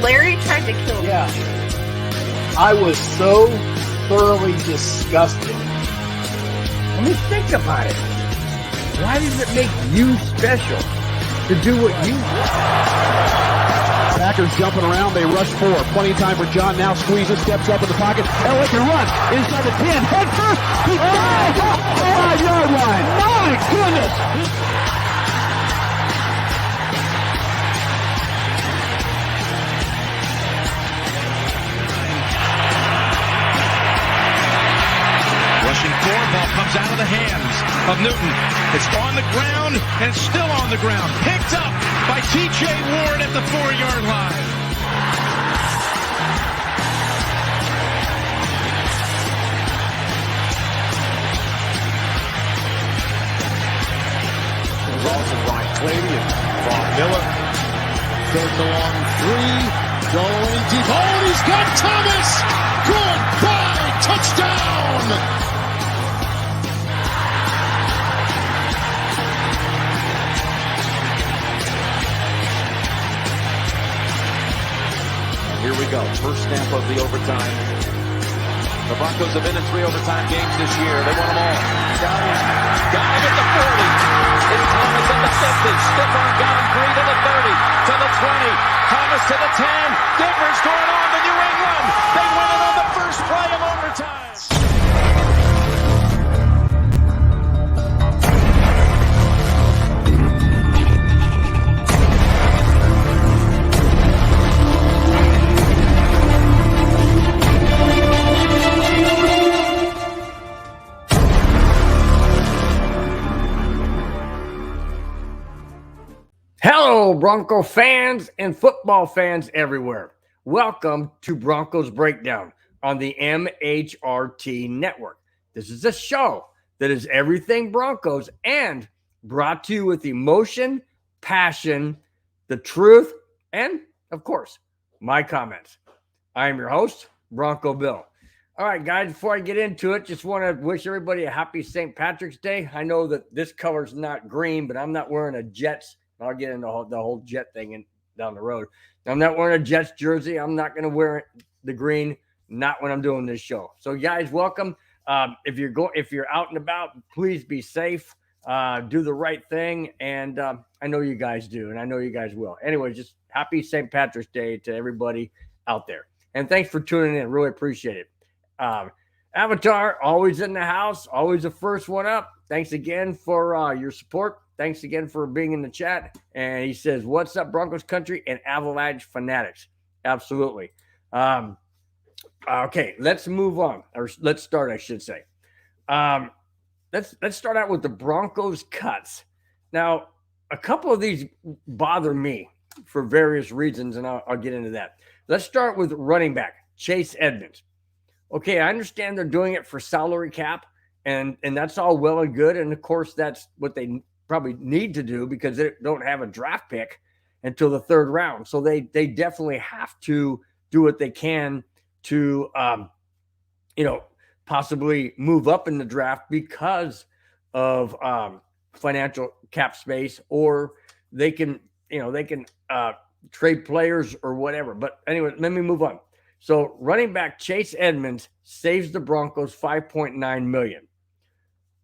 Larry tried to kill me. Yeah. I was so thoroughly disgusted. I mean, think about it. Why does it make you special to do what you do? Packers jumping around. They rush four. Plenty of time for John. Now squeezes, steps up in the pocket. Elliott can run. Inside the 10. Head first. He dives off the 5-yard line. My goodness. Rushing forward, ball comes out of the hands of Newton. It's on the ground, and it's still on the ground. Picked up by T.J. Ward at the 4-yard line. Rawson, Brian Clady, and Bob Miller. Third and long 3. Going deep. Oh, and he's got Thomas. Goodbye. Touchdown. Here we go. First snap of the overtime. The Broncos have been in 3 overtime games this year. They won them all. Dive at the 40. It's Thomas at the 50. Stiff arm got him free to the 30. To the 20. Thomas to the 10. Denver's going on to New England. They win it on the first play of overtime. Hello, Bronco fans and football fans everywhere. Welcome to Broncos Breakdown on the MHRT Network. This is a show that is everything Broncos and brought to you with emotion, passion, the truth, and, of course, my comments. I am your host, Bronco Bill. All right, guys, before I get into it, just want to wish everybody a happy St. Patrick's Day. I know that this color's not green, but I'm not wearing a Jets. I'll get into the whole Jet thing down the road. I'm not wearing a Jets jersey. I'm not going to wear the green, not when I'm doing this show. So, guys, welcome. If you're out and about, please be safe. Do the right thing, and I know you guys do, and I know you guys will. Anyway, just happy St. Patrick's Day to everybody out there, and thanks for tuning in. Really appreciate it. Avatar, always in the house, always the first one up. Thanks again for your support. Thanks again for being in the chat. And he says, what's up, Broncos country and Avalanche fanatics? Absolutely. Okay, let's move on. Or let's start, I should say. Let's start out with the Broncos cuts. Now, a couple of these bother me for various reasons, and I'll get into that. Let's start with running back, Chase Edmonds. Okay, I understand they're doing it for salary cap, and that's all well and good. And, of course, that's what they probably need to do because they don't have a draft pick until the 3rd round. So they definitely have to do what they can to, possibly move up in the draft because of financial cap space, or they can trade players or whatever. But anyway, let me move on. So running back Chase Edmonds saves the Broncos $5.9 million.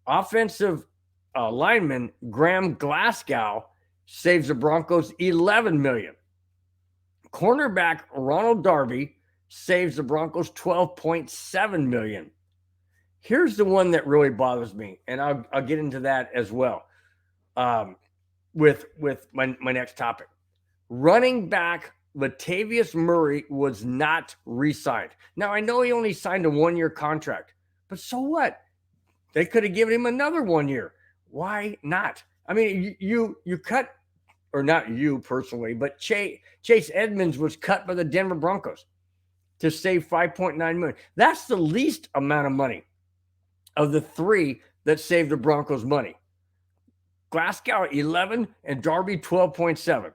Offensive lineman Graham Glasgow saves the Broncos $11 million. Cornerback Ronald Darby saves the Broncos $12.7 million. Here's the one that really bothers me, and I'll get into that as well with my next topic. Running back Latavius Murray was not re-signed. Now, I know he only signed a 1-year contract, but so what? They could have given him another 1 year. Why not? I mean, you cut, or not you personally, but Chase Edmonds was cut by the Denver Broncos to save $5.9 million. That's the least amount of money of the 3 that saved the Broncos money. Glasgow 11 and Darby 12.7.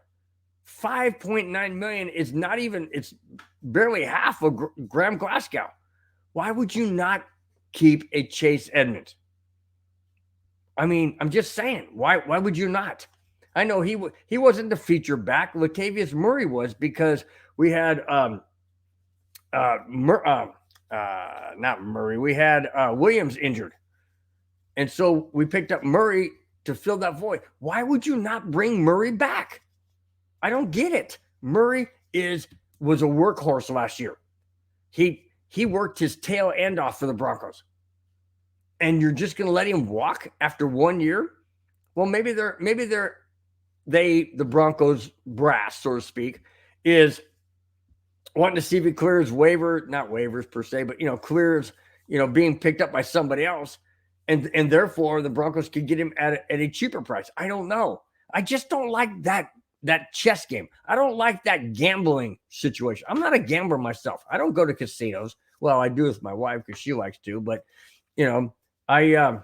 $5.9 million is not even, it's barely half of Graham Glasgow. Why would you not keep a Chase Edmonds? I mean, I'm just saying, why would you not? I know he wasn't the feature back. Latavius Murray was, because we had not Murray. We had Williams injured, and so we picked up Murray to fill that void. Why would you not bring Murray back? I don't get it. Murray was a workhorse last year. He worked his tail end off for the Broncos, and you're just going to let him walk after 1 year? Well, maybe the Broncos brass, so to speak, is wanting to see if he clears not waivers per se, but clears being picked up by somebody else, and therefore the Broncos could get him at a cheaper price. I don't know. I just don't like that chess game. I don't like that gambling situation. I'm not a gambler myself. I don't go to casinos. Well, I do with my wife because she likes to, but I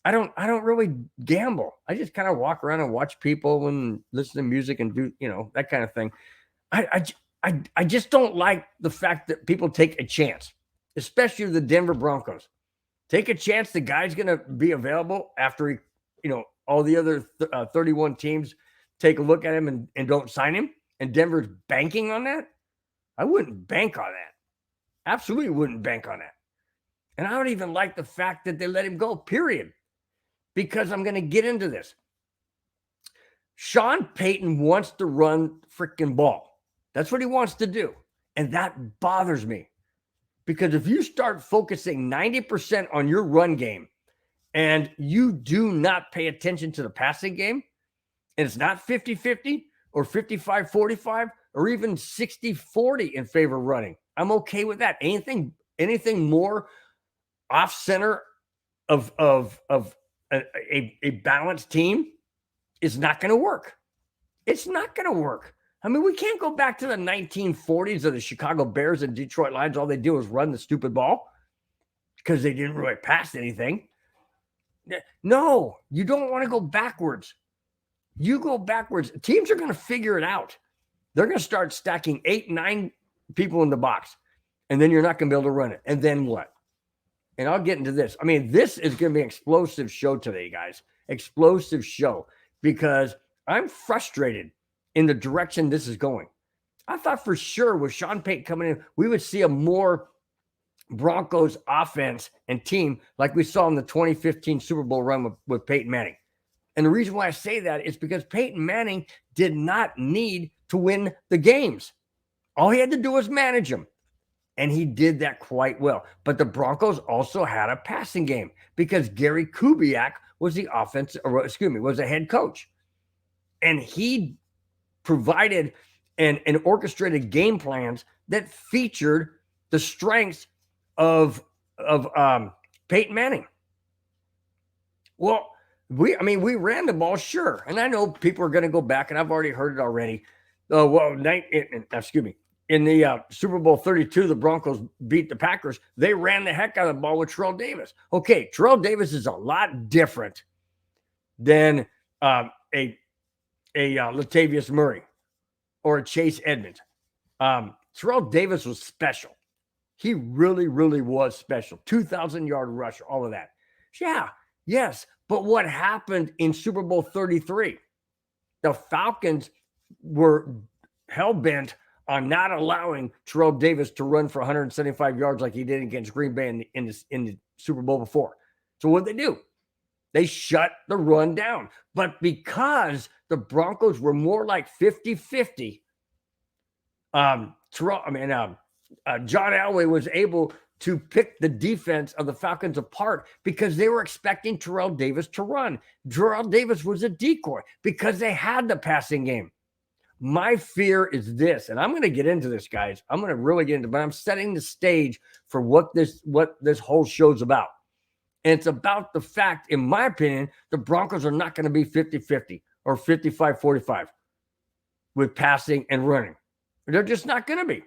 don't really gamble. I just kind of walk around and watch people and listen to music and do, that kind of thing. I just don't like the fact that people take a chance, especially the Denver Broncos. Take a chance the guy's going to be available after all the other 31 teams take a look at him and don't sign him, and Denver's banking on that. I wouldn't bank on that. Absolutely wouldn't bank on that. And I don't even like the fact that they let him go, period. Because I'm going to get into this. Sean Payton wants to run freaking ball. That's what he wants to do. And that bothers me. Because if you start focusing 90% on your run game and you do not pay attention to the passing game, and it's not 50-50 or 55-45 or even 60-40 in favor of running, I'm okay with that. Anything more off center of a balanced team is not going to work. It's not going to work. I mean, we can't go back to the 1940s of the Chicago Bears and Detroit Lions. All they do is run the stupid ball because they didn't really pass anything. No, you don't want to go backwards. You go backwards. Teams are going to figure it out. They're going to start stacking 8, 9 people in the box, and then you're not going to be able to run it. And then what? And I'll get into this. I mean, this is going to be an explosive show today, guys. Explosive show, because I'm frustrated in the direction this is going. I thought for sure with Sean Payton coming in, we would see a more Broncos offense and team like we saw in the 2015 Super Bowl run with Peyton Manning. And the reason why I say that is because Peyton Manning did not need to win the games. All he had to do was manage them. And he did that quite well. But the Broncos also had a passing game because Gary Kubiak was was a head coach. And he provided and orchestrated game plans that featured the strengths of Peyton Manning. Well, we ran the ball, sure. And I know people are going to go back, and I've already heard it already. In the Super Bowl 32, the Broncos beat the Packers. They ran the heck out of the ball with Terrell Davis. Okay, Terrell Davis is a lot different than a Latavius Murray or a Chase Edmonds. Terrell Davis was special. He really, really was special. 2,000-yard rusher, all of that. Yeah, yes. But what happened in Super Bowl 33? The Falcons were hell-bent on not allowing Terrell Davis to run for 175 yards like he did against Green Bay in the Super Bowl before. So what did they do? They shut the run down. But because the Broncos were more like 50-50, John Elway was able to pick the defense of the Falcons apart because they were expecting Terrell Davis to run. Terrell Davis was a decoy because they had the passing game. My fear is this, and I'm going to get into this, guys. I'm going to really get into it, but I'm setting the stage for what this whole show's about. And it's about the fact, in my opinion, the Broncos are not going to be 50-50 or 55-45 with passing and running. They're just not going to be.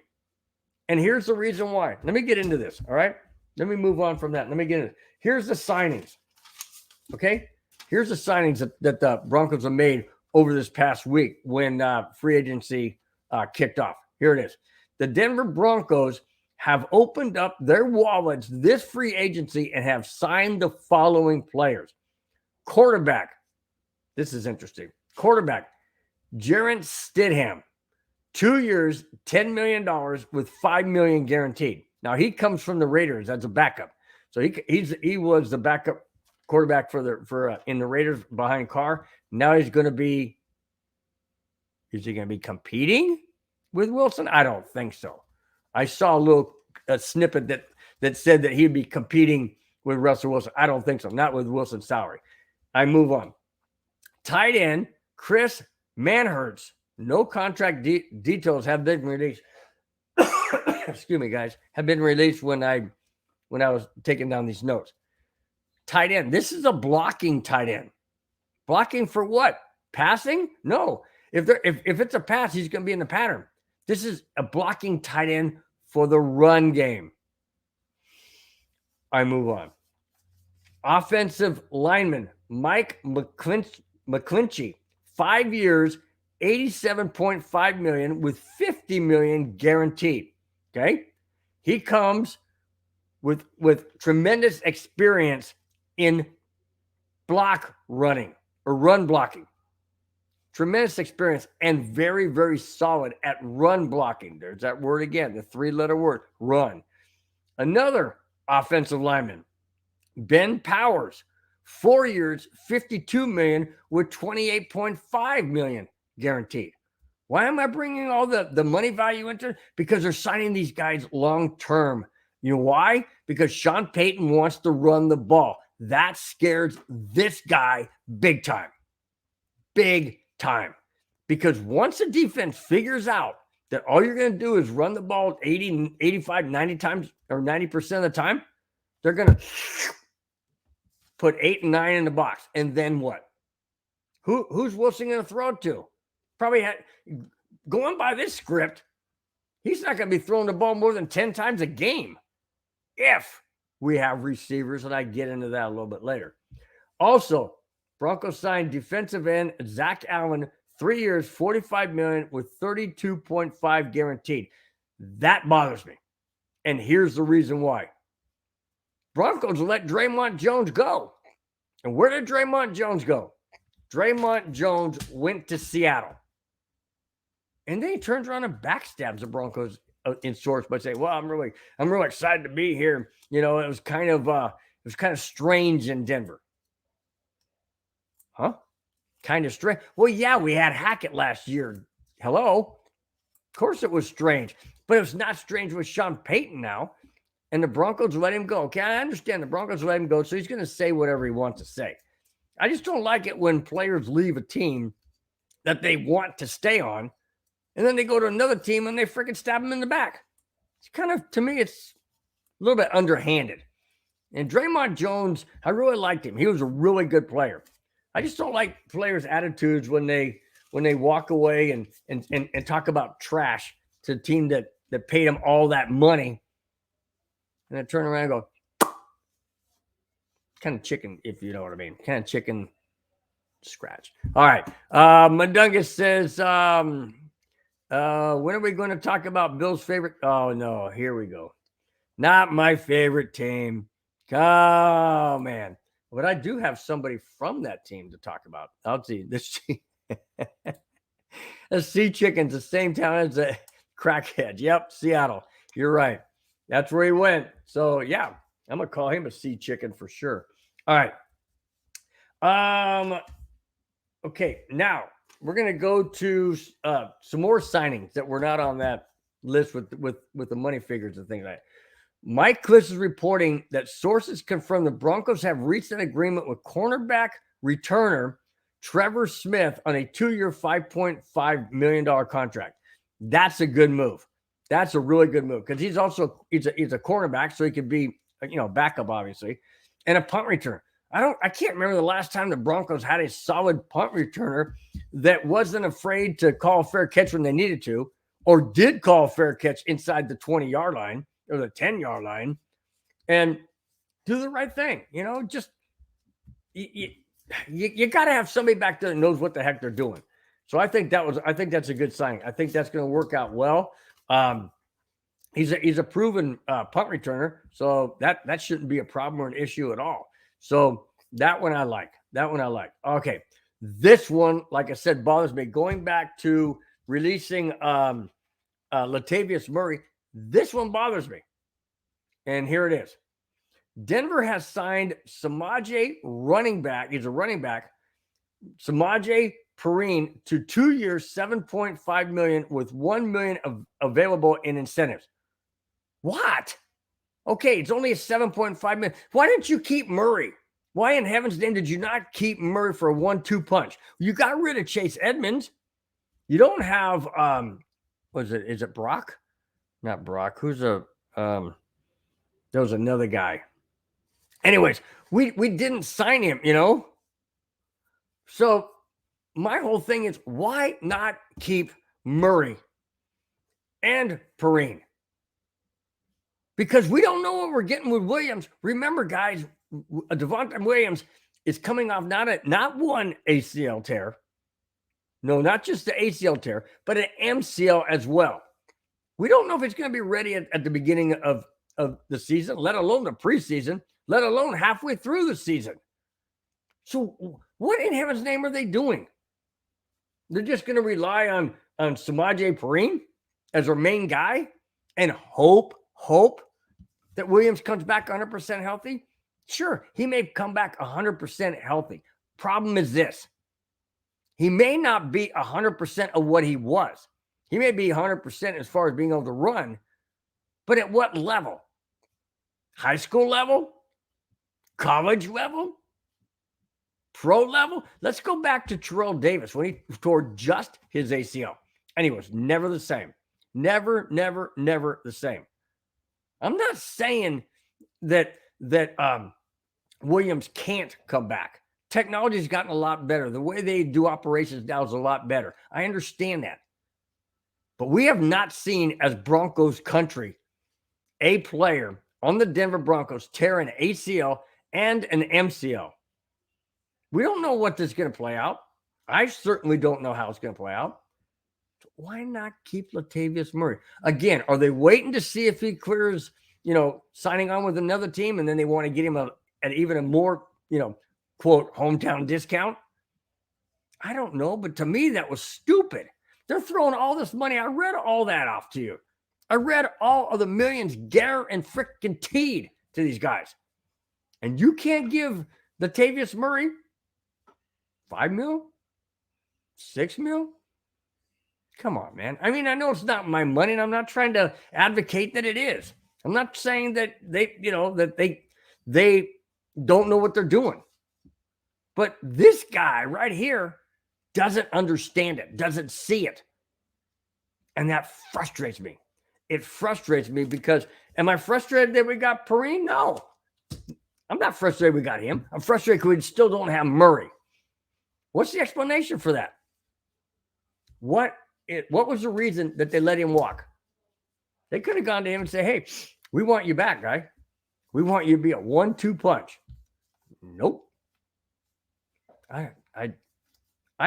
And here's the reason why. Let me get into this, all right? Let me move on from that. Let me get into it. Here's the signings, okay? Here's the signings that the Broncos have made over this past week when free agency kicked off. Here it is. The Denver Broncos have opened up their wallets this free agency and have signed the following players. Quarterback. This is interesting. Quarterback, Jarrett Stidham. 2 years, $10 million with $5 million guaranteed. Now he comes from the Raiders as a backup, so he was the backup quarterback in the Raiders behind Carr. Now he's going to be. Is he going to be competing with Wilson? I don't think so. I saw a snippet that said that he'd be competing with Russell Wilson. I don't think so. Not with Wilson's salary. I move on. Tight end Chris Manhertz. No contract details have been released. Excuse me, guys. Have been released when I was taking down these notes. Tight end. This is a blocking tight end. Blocking for what? Passing? No. If it's a pass, he's going to be in the pattern. This is a blocking tight end for the run game. I move on. Offensive lineman Mike McClinchy, 5 years, $87.5 million with $50 million guaranteed. Okay, he comes with tremendous experience in block running or run blocking. Tremendous experience and very, very solid at run blocking. There's that word again, the 3-letter word, run. Another offensive lineman, Ben Powers, 4 years, $52 million with $28.5 million guaranteed. Why am I bringing all the money value into it? Because they're signing these guys long-term. You know why? Because Sean Payton wants to run the ball. That scares this guy big time. Big time. Because once the defense figures out that all you're going to do is run the ball 80, 85, 90 times or 90% of the time, they're going to put 8 and 9 in the box. And then what? Who's Wilson going to throw it to? Probably going by this script, he's not going to be throwing the ball more than 10 times a game if we have receivers, and I get into that a little bit later. Also, Broncos signed defensive end Zach Allen, 3 years, $45 million with $32.5 guaranteed. That bothers me. And here's the reason why. Broncos let Draymond Jones go. And where did Draymond Jones go? Draymond Jones went to Seattle. And then he turns around and backstabs the Broncos in sorts by saying, well, I'm really excited to be here. You know, it was kind of strange in Denver. Huh? Kind of strange. Well, yeah, we had Hackett last year. Hello? Of course it was strange. But it was not strange with Sean Payton now. And the Broncos let him go. Okay, I understand the Broncos let him go, so he's going to say whatever he wants to say. I just don't like it when players leave a team that they want to stay on, and then they go to another team and they freaking stab him in the back. It's kind of, to me, it's a little bit underhanded. And Draymond Jones, I really liked him. He was a really good player. I just don't like players' attitudes when they walk away and talk about trash to a team that paid them all that money, and then turn around and go, kind of chicken, if you know what I mean. Kind of chicken scratch. All right. Mundungus says, when are we going to talk about Bill's favorite? Oh, no. Here we go. Not my favorite team. Oh, man. But I do have somebody from that team to talk about. I'll see. This the Sea Chicken's the same town as the Crackhead. Yep, Seattle. You're right. That's where he went. So, yeah, I'm going to call him a Sea Chicken for sure. All right. Okay, now we're going to go to some more signings that were not on that list with the money figures and things like that. Mike Kliss is reporting that sources confirm the Broncos have reached an agreement with cornerback returner Trevor Smith on a 2-year, $5.5 million contract. That's a good move. That's a really good move because he's a cornerback, so he could be backup obviously, and a punt returner. I can't remember the last time the Broncos had a solid punt returner that wasn't afraid to call a fair catch when they needed to, or did call a fair catch inside the 20-yard line or the 10-yard line and do the right thing. Just you got to have somebody back there that knows what the heck they're doing. So I think that's a good sign. I think that's going to work out well. He's a proven punt returner, so that shouldn't be a problem or an issue at all. So that one I like. Okay. This one, like I said, bothers me. Going back to releasing Latavius Murray, this one bothers me. And here it is. Denver has signed Samaje running back. He's a running back. Samaje Perine to 2 years, $7.5 million with $1 million available in incentives. What? Okay, it's only a $7.5 million. Why didn't you keep Murray? Why in heaven's name did you not keep Murray for a 1-2 punch? You got rid of Chase Edmonds. You don't have is it Brock? Not Brock. Who's there was another guy. Anyways, we didn't sign him, So my whole thing is, why not keep Murray and Perine? Because we don't know what we're getting with Williams. Remember, guys, Devontae Williams is coming off not one ACL tear. No, not just the ACL tear, but an MCL as well. We don't know if it's going to be ready at the beginning of the season, let alone the preseason, let alone halfway through the season. So what in heaven's name are they doing? They're just going to rely on Samaje Perine as their main guy and hope that Williams comes back 100% healthy? Sure, he may come back 100% healthy. Problem is this. He may not be 100% of what he was. He may be 100% as far as being able to run, but at what level? High school level? College level? Pro level? Let's go back to Terrell Davis when he tore just his ACL. And he was never the same. Never the same. I'm not saying that Williams can't come back. Technology's gotten a lot better. The way they do operations now is a lot better. I understand that. But we have not seen, as Broncos country, a player on the Denver Broncos tear an ACL and an MCL. We don't know what this is going to play out. I certainly don't know how it's going to play out. Why not keep Latavius Murray? Again, are they waiting to see if he clears, signing on with another team, and then they want to get him at even a more, quote, hometown discount? I don't know, but to me, that was stupid. They're throwing all this money. I read all that off to you. I read all of the millions guaranteed to these guys. And you can't give Latavius Murray $5 million? $6 million? Come on, man. I mean, I know it's not my money, and I'm not trying to advocate that it is. I'm not saying that they don't know what they're doing. But this guy right here doesn't understand it, doesn't see it. And that frustrates me. It frustrates me because, am I frustrated that we got Perine? No. I'm not frustrated we got him. I'm frustrated because we still don't have Murray. What's the explanation for that? What was the reason that they let him walk? They could have gone to him and said, hey, we want you back, guy. We want you to be a 1-2 punch. Nope. I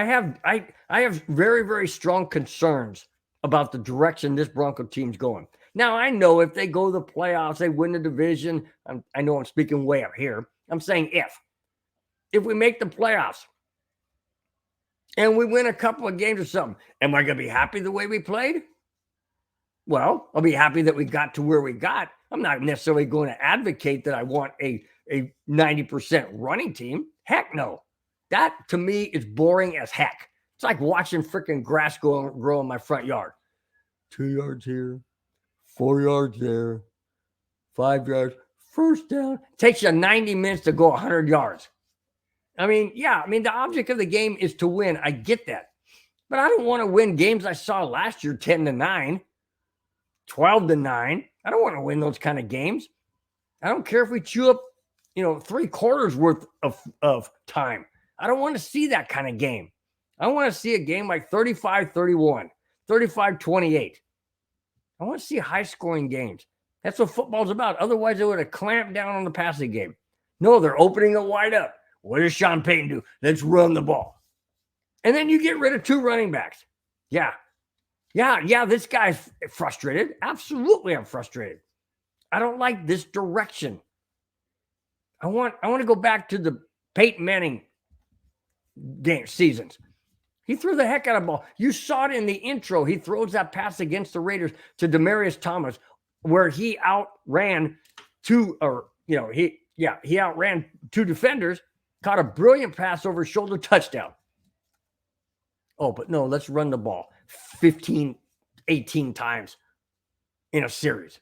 have very, very strong concerns about the direction this Bronco team's going. Now, I know if they go to the playoffs, they win the division. I know I'm speaking way up here. I'm saying if we make the playoffs and we win a couple of games or something, am I going to be happy the way we played? Well, I'll be happy that we got to where we got. I'm not necessarily going to advocate that I want a 90% running team. Heck no. That, to me, is boring as heck. It's like watching freaking grass grow in my front yard. 2 yards here, 4 yards there, 5 yards, first down. Takes you 90 minutes to go 100 yards. The object of the game is to win. I get that. But I don't want to win games I saw last year, 10-9, 12-9. I don't want to win those kind of games. I don't care if we chew up, 3 quarters worth of time. I don't want to see that kind of game. I want to see a game like 35-31, 35-28. I want to see high-scoring games. That's what football's about. Otherwise, they would have clamped down on the passing game. No, they're opening it wide up. What does Sean Payton do? Let's run the ball. And then you get rid of 2 running backs. Yeah, this guy's frustrated. Absolutely, I'm frustrated. I don't like this direction. I want to go back to the Peyton Manning seasons. He threw the heck out of the ball. You saw it in the intro. He throws that pass against the Raiders to Demaryius Thomas, where he outran he outran two defenders, caught a brilliant pass over his shoulder, touchdown. Oh, but no, let's run the ball 15, 18 times in a series.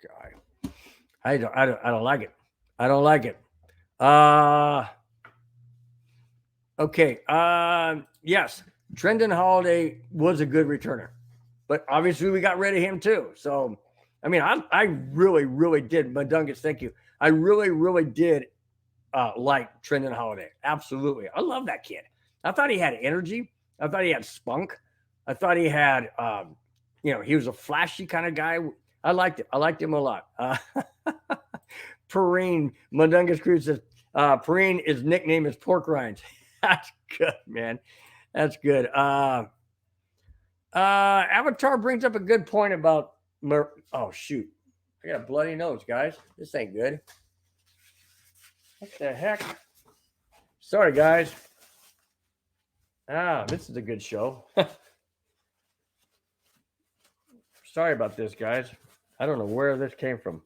God, I don't like it. I don't like it. Okay. Yes, Trendon Holiday was a good returner, but obviously we got rid of him too. So, I mean, I really, really did. Madungus, thank you. I really, really did like Trendon Holiday. Absolutely. I love that kid. I thought he had energy. I thought he had spunk. I thought he had, he was a flashy kind of guy. I liked it. I liked him a lot. Perrine, Madungus Cruz says, Perrine, his nickname is Pork Rinds. That's good, man. That's good. Avatar brings up a good point about oh, shoot. I got a bloody nose, guys. This ain't good. What the heck? Sorry, guys. This is a good show. Sorry about this, guys. I don't know where this came from.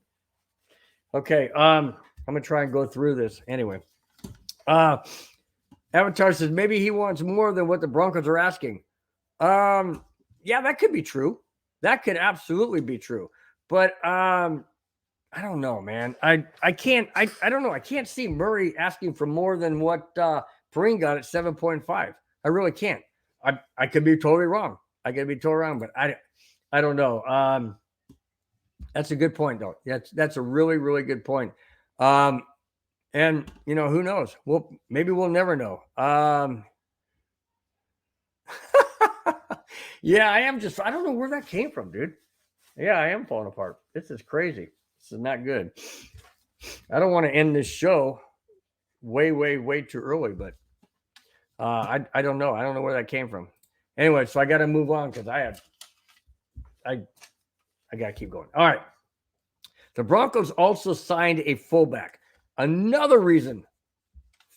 Okay, I'm going to try and go through this. Anyway. Avatar says maybe he wants more than what the Broncos are asking. Yeah, that could be true. That could absolutely be true. But I don't know, man. I don't know. I can't see Murray asking for more than what Perrine got at 7.5. I really can't. I could be totally wrong. I could be totally wrong, but I don't know. That's a good point, though. That's a really, really good point. And who knows? Maybe we'll never know. Yeah, I don't know where that came from, dude. Yeah, I am falling apart. This is crazy. This is not good. I don't want to end this show way, way, way too early, but I don't know. I don't know where that came from. Anyway, so I got to move on because I got to keep going. All right. The Broncos also signed a fullback. Another reason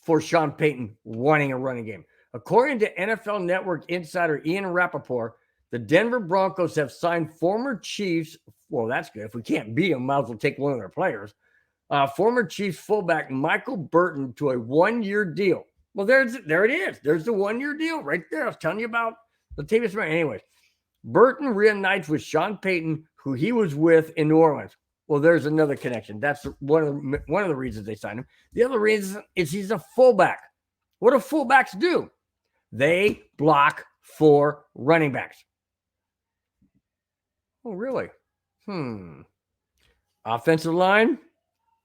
for Sean Payton wanting a running game. According to NFL Network insider Ian Rappaport, the Denver Broncos have signed former Chiefs. Well, that's good. If we can't beat them, might as well take one of their players. Former Chiefs fullback Michael Burton to a 1-year deal. Well, there it is. There's the 1-year deal right there. I was telling you about Latavius Murray. Anyways, Burton reunites with Sean Payton, who he was with in New Orleans. Well, there's another connection. That's one of the reasons they signed him. The other reason is he's a fullback. What do fullbacks do? They block for running backs. Oh, really? Offensive line,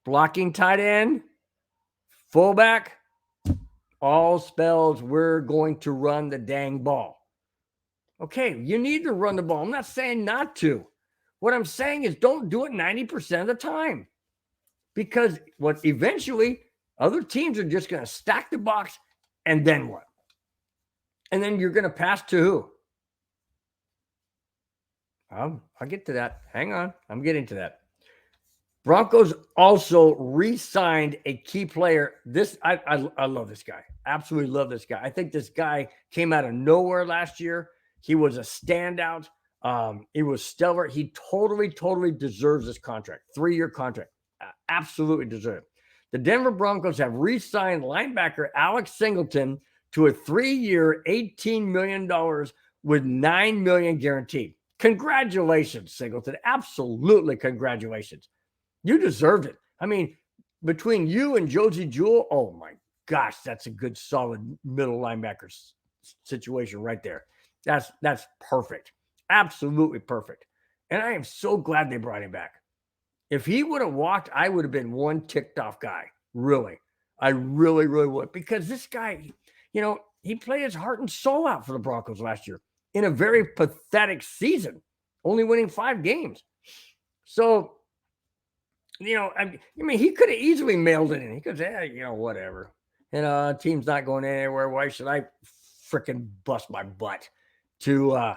blocking tight end, fullback, all spells we're going to run the dang ball. Okay, you need to run the ball. I'm not saying not to. What I'm saying is don't do it 90% of the time, because what eventually other teams are just going to stack the box, and then what? And then you're going to pass to who? I'll get to that. Hang on. I'm getting to that. Broncos also re-signed a key player. I love this guy. Absolutely love this guy. I think this guy came out of nowhere last year. He was a standout. He was stellar. He totally deserves this contract. 3-year contract. Absolutely deserved. The Denver Broncos have re-signed linebacker Alex Singleton to a 3-year, $18 million with $9 million guaranteed. Congratulations, Singleton. Absolutely congratulations. You deserved it. I mean, between you and Josie Jewell, oh my gosh, that's a good, solid middle linebacker situation right there. That's perfect. Absolutely perfect. And I am so glad they brought him back. If he would have walked, I would have been one ticked off guy. Really. I really, really would. Because this guy, he played his heart and soul out for the Broncos last year in a very pathetic season, only winning 5 games. So, I mean, he could have easily mailed it in. He could say, whatever. Team's not going anywhere. Why should I freaking bust my butt to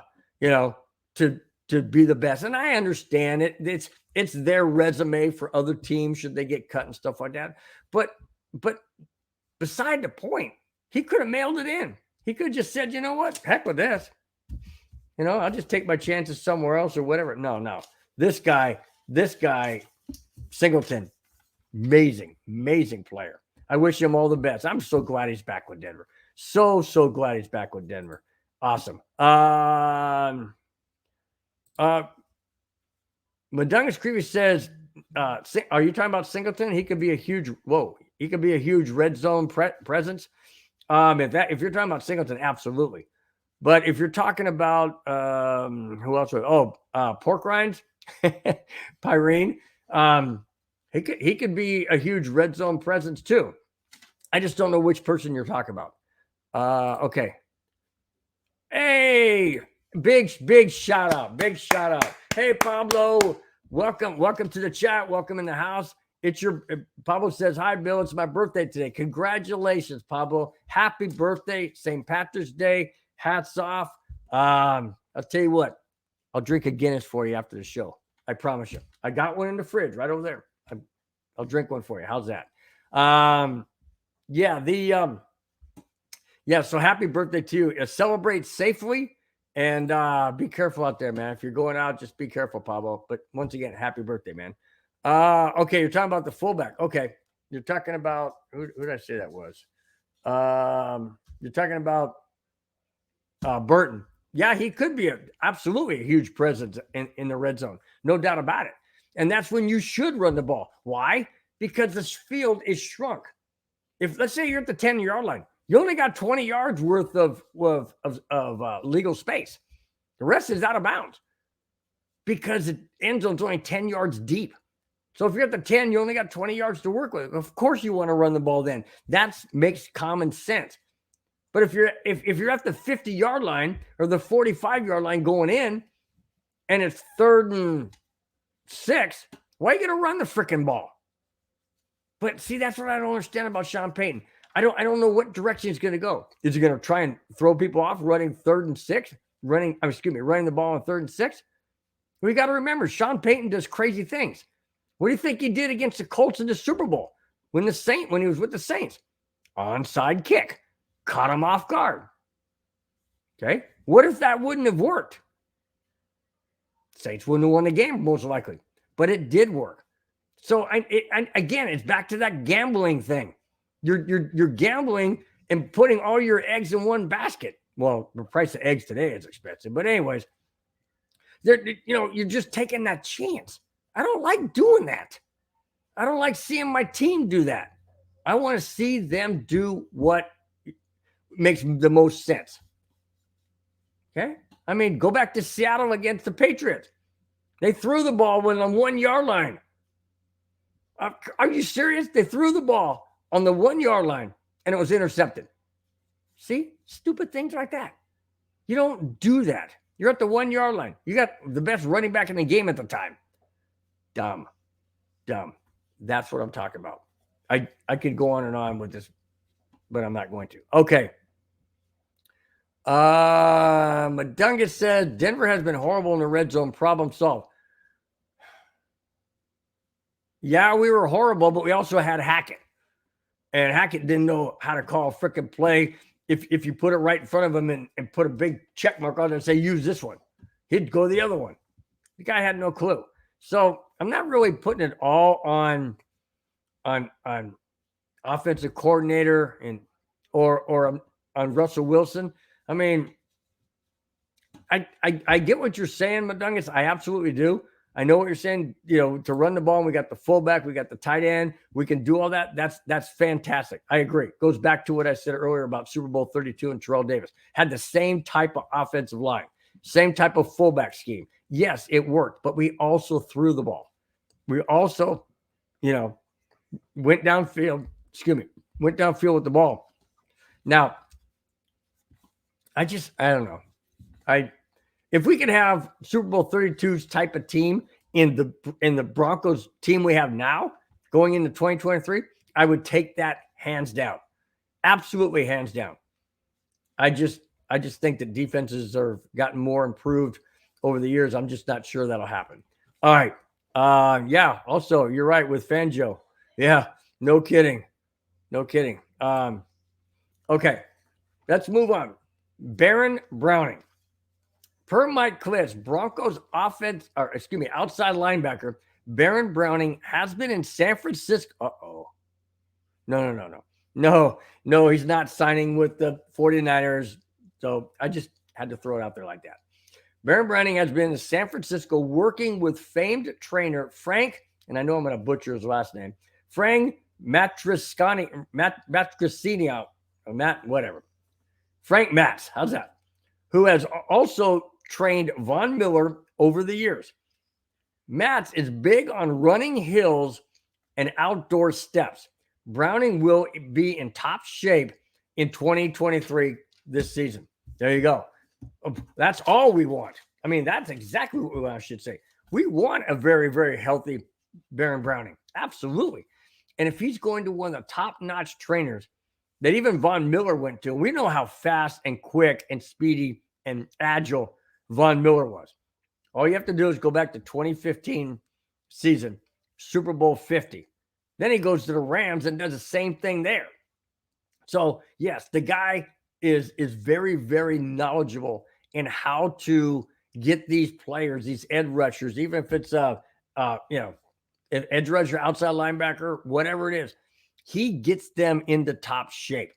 be the best? And I understand it. It's their resume for other teams should they get cut and stuff like that. But beside the point. He could have mailed it in. He could have just said, you know what? Heck with this. I'll just take my chances somewhere else or whatever. No. This guy, Singleton, amazing player. I wish him all the best. I'm so glad he's back with Denver. So glad he's back with Denver. Awesome. Madungus Creepy says, are you talking about Singleton? He could be a huge red zone presence. If you're talking about Singleton, absolutely. But if you're talking about who else? Pork rinds, Pyrene. He could be a huge red zone presence too. I just don't know which person you're talking about. Okay. Hey, big shout out. Hey, Pablo, welcome to the chat. Welcome in the house. Pablo says, hi, Bill. It's my birthday today. Congratulations, Pablo. Happy birthday. St. Patrick's Day. Hats off. I'll tell you what, I'll drink a Guinness for you after the show. I promise you. I got one in the fridge right over there. I'll drink one for you. How's that? So happy birthday to you. Celebrate safely and be careful out there, man. If you're going out, just be careful, Pablo. But once again, happy birthday, man. Okay, you're talking about the fullback. Okay, you're talking about who did I say that was? You're talking about Burton. Yeah, he could be absolutely a huge presence in the red zone. No doubt about it. And that's when you should run the ball. Why? Because this field is shrunk. If let's say you're at the 10-yard line, you only got 20 yards worth of legal space. The rest is out of bounds because the end zone's only 10 yards deep. So if you're at the 10, you only got 20 yards to work with. Of course you want to run the ball then. That makes common sense. But if you're at the 50-yard line or the 45-yard line going in and it's 3rd and 6, why are you going to run the freaking ball? But see, that's what I don't understand about Sean Payton. I don't know what direction he's going to go. Is he going to try and throw people off running 3rd and 6, running the ball on 3rd and 6? We got to remember, Sean Payton does crazy things. What do you think he did against the Colts in the Super Bowl when he was with the Saints? Onside kick, caught him off guard. Okay, what if that wouldn't have worked? Saints wouldn't have won the game most likely, but it did work. So again, it's back to that gambling thing. You're gambling and putting all your eggs in one basket. Well, the price of eggs today is expensive, but anyways, you're just taking that chance. I don't like doing that. I don't like seeing my team do that. I want to see them do what makes the most sense. Okay? I mean, go back to Seattle against the Patriots. They threw the ball on the 1-yard line. Are you serious? They threw the ball on the 1-yard line and it was intercepted. See? Stupid things like that. You don't do that. You're at the 1-yard line. You got the best running back in the game at the time. Dumb. That's what I'm talking about. I could go on and on with this, but I'm not going to. Okay. Madunga said Denver has been horrible in the red zone. Problem solved. Yeah, we were horrible, but we also had Hackett. And Hackett didn't know how to call a freaking play. If you put it right in front of him and put a big check mark on it and say, use this one, he'd go the other one. The guy had no clue. So I'm not really putting it all on offensive coordinator or on Russell Wilson. I mean, I get what you're saying, Madungus. I absolutely do. I know what you're saying, to run the ball, and we got the fullback, we got the tight end, we can do all that. That's fantastic. I agree. Goes back to what I said earlier about Super Bowl 32 and Terrell Davis. Had the same type of offensive line, same type of fullback scheme. Yes, it worked, but we also threw the ball. We also, went downfield with the ball. Now, I don't know. If we could have Super Bowl 32's type of team in the Broncos team we have now going into 2023, I would take that hands down. Absolutely hands down. I just think that defenses have gotten more improved over the years. I'm just not sure that'll happen. All right. Yeah. Also, you're right with Fangio. Yeah. No kidding. No kidding. Okay, let's move on. Baron Browning. Per Mike Klitsch, Broncos outside linebacker Baron Browning has been in San Francisco. Uh-oh. No, he's not signing with the 49ers. So I just had to throw it out there like that. Baron Browning has been in San Francisco working with famed trainer Frank, and I know I'm going to butcher his last name, Frank Frank Matz, how's that? Who has also trained Von Miller over the years. Matz is big on running hills and outdoor steps. Browning will be in top shape in 2023 this season. There you go. That's all we want. I mean, that's exactly what I should say. We want a very, very healthy Baron Browning. Absolutely. And if he's going to one of the top-notch trainers that even Von Miller went to, we know how fast and quick and speedy and agile Von Miller was. All you have to do is go back to 2015 season, Super Bowl 50. Then he goes to the Rams and does the same thing there. So, yes, the guy is very, very knowledgeable in how to get these players, these edge rushers, even if it's an edge rusher, outside linebacker, whatever it is, he gets them into top shape.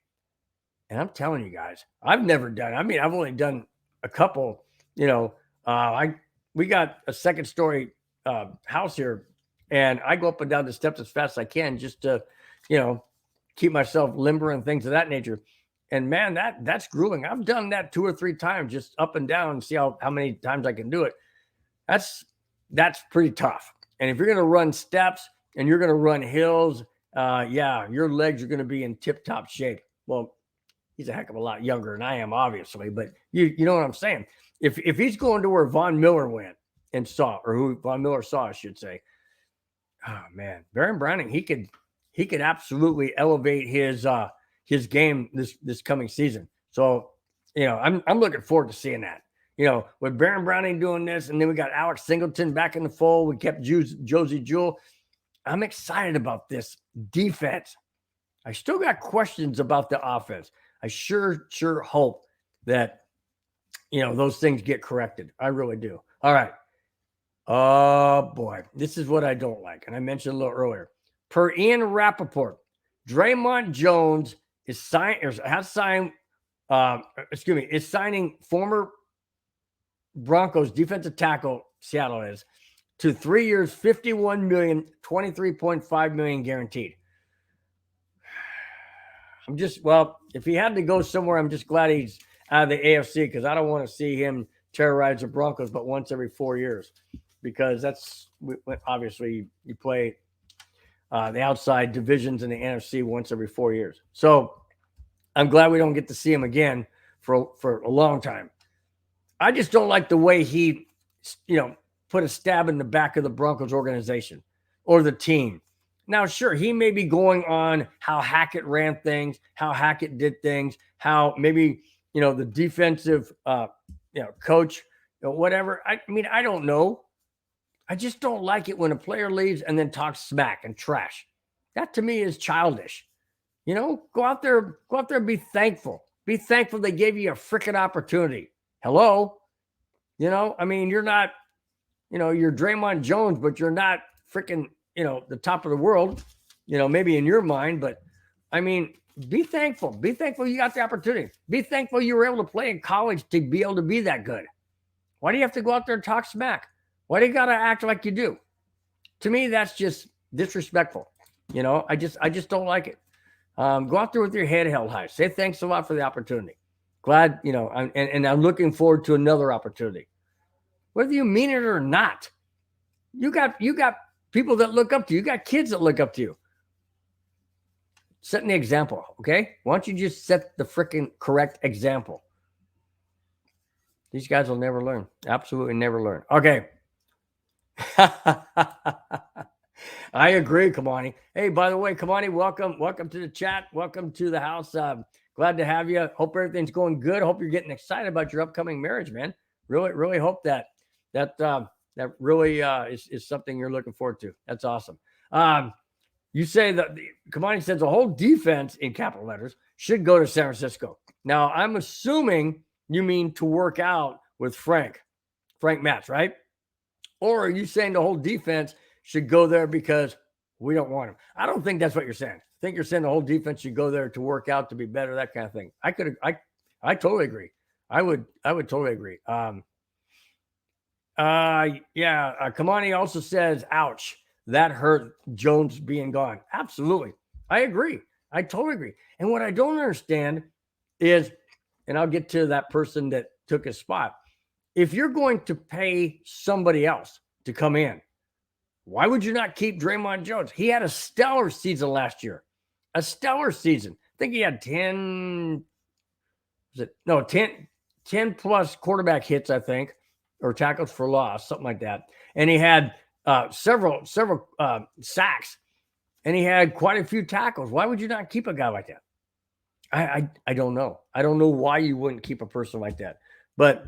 And I'm telling you guys, I've never done. I mean, I've only done a couple. We got a second story house here, and I go up and down the steps as fast as I can just to, keep myself limber and things of that nature. And man, that's grueling. I've done that 2 or 3 times, just up and down, and see how many times I can do it. That's pretty tough. And if you're going to run steps and you're going to run hills, your legs are going to be in tip-top shape. Well, he's a heck of a lot younger than I am, obviously, but you know what I'm saying. If he's going to where Von Miller went and saw, or who Von Miller saw, I should say, oh man, Baron Browning, he could absolutely elevate his game this coming season. So, I'm looking forward to seeing that. With Baron Browning doing this, and then we got Alex Singleton back in the fold. We kept Josie Jewell. I'm excited about this defense. I still got questions about the offense. I sure hope that, those things get corrected. I really do. All right. Oh, boy. This is what I don't like. And I mentioned a little earlier. Per Ian Rappaport, Draymond Jones is signing former Broncos defensive tackle, Seattle is, to 3 years, $51 million, $23.5 million guaranteed. If he had to go somewhere, I'm just glad he's out of the AFC, because I don't want to see him terrorize the Broncos but once every 4 years, because obviously you play the outside divisions in the NFC once every 4 years. So I'm glad we don't get to see him again for a long time. I just don't like the way he, put a stab in the back of the Broncos organization or the team. Now, sure, he may be going on how Hackett ran things, how Hackett did things, how maybe, the defensive, coach, whatever. I mean, I don't know. I just don't like it when a player leaves and then talks smack and trash. That to me is childish. Go out there and be thankful. Be thankful they gave you a freaking opportunity. Hello? I mean, you're not, you're Draymond Jones, but you're not freaking, the top of the world, maybe in your mind. But I mean, be thankful. Be thankful you got the opportunity. Be thankful you were able to play in college to be able to be that good. Why do you have to go out there and talk smack? Why do you got to act like you do? To me, that's just disrespectful. I just don't like it. Go out there with your head held high. Say thanks a lot for the opportunity. Glad, and I'm looking forward to another opportunity. Whether you mean it or not, you got people that look up to you. You got kids that look up to you. Setting the example, okay? Why don't you just set the freaking correct example? These guys will never learn. Absolutely never learn. Okay. I agree, Kamani. Hey, by the way, Kamani, welcome to the chat. Welcome to the house. Glad to have you. Hope everything's going good. Hope you're getting excited about your upcoming marriage, man. Really, really hope that really is something you're looking forward to. That's awesome. You say that Kamani says the whole defense in capital letters should go to San Francisco. Now, I'm assuming you mean to work out with Frank Matz, right? Or are you saying the whole defense should go there because we don't want him? I don't think that's what you're saying. I think you're saying the whole defense should go there to work out, to be better, that kind of thing. I totally agree. I would totally agree. Kamani also says, ouch, that hurt Jones being gone. Absolutely. I agree. I totally agree. And what I don't understand is, and I'll get to that person that took his spot. If you're going to pay somebody else to come in, why would you not keep Draymond Jones? He had a stellar season last year. A stellar season. I think he had 10 plus quarterback hits, I think, or tackles for loss, something like that. And he had several sacks, and he had quite a few tackles. Why would you not keep a guy like that? I don't know. I don't know why you wouldn't keep a person like that. But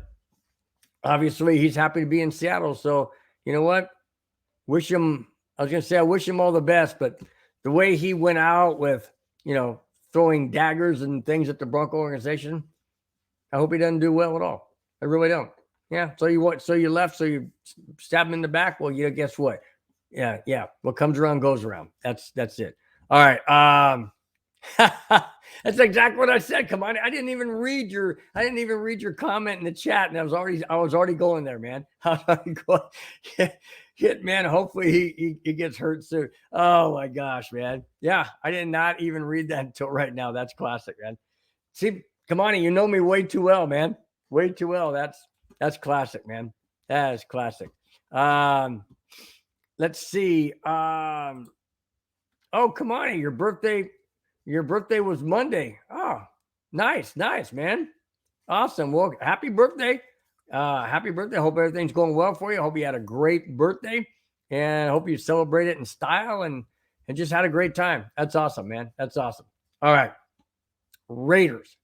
obviously, he's happy to be in Seattle. So, you know what? I wish him all the best. But the way he went out with, throwing daggers and things at the Bronco organization, I hope he doesn't do well at all. I really don't. Yeah. So you left, so you stab him in the back. Well, guess what? Yeah. What comes around goes around. That's it. All right. That's exactly what I said. Come on. I didn't even read your comment in the chat, and I was already going there, man. Man, hopefully he gets hurt soon. Oh my gosh, man. Yeah, I did not even read that until right now. That's classic, man. See, come on, you know me way too well, man. Way too well. That's classic, man. That is classic. Let's see. Oh, come on, your birthday was Monday. Oh, nice, man. Awesome. Well, happy birthday. Happy birthday. I hope everything's going well for you. I hope you had a great birthday, and I hope you celebrate it in style and just had a great time. That's awesome, man. That's awesome. All right. Raiders.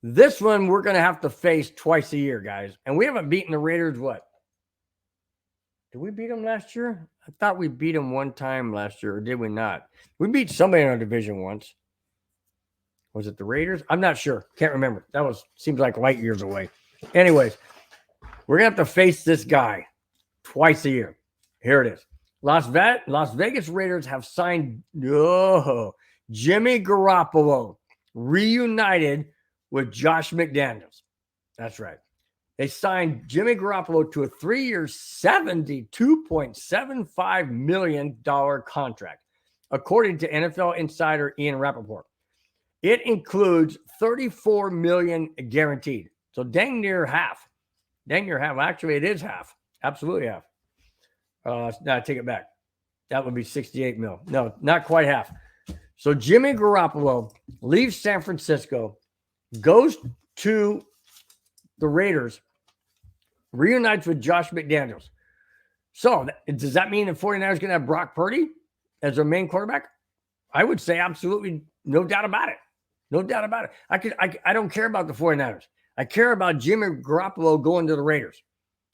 This one we're going to have to face twice a year, guys. And we haven't beaten the Raiders, what? Did we beat them last year? I thought we beat them one time last year, or did we not? We beat somebody in our division once. Was it the Raiders? I'm not sure. Can't remember. Seems like light years away. Anyways, we're going to have to face this guy twice a year. Here it is. Las Vegas Raiders have signed Jimmy Garoppolo, reunited with Josh McDaniels. That's right. They signed Jimmy Garoppolo to a 3-year, $72.75 million contract, according to NFL insider Ian Rappaport. It includes $34 million guaranteed. So dang near half. Actually, it is half. Absolutely half. No, I take it back. That would be $68 million. No, not quite half. So Jimmy Garoppolo leaves San Francisco, goes to the Raiders, reunites with Josh McDaniels. So does that mean the 49ers are going to have Brock Purdy as their main quarterback? I would say absolutely, no doubt about it. No doubt about it. I don't care about the 49ers. I care about Jimmy Garoppolo going to the Raiders.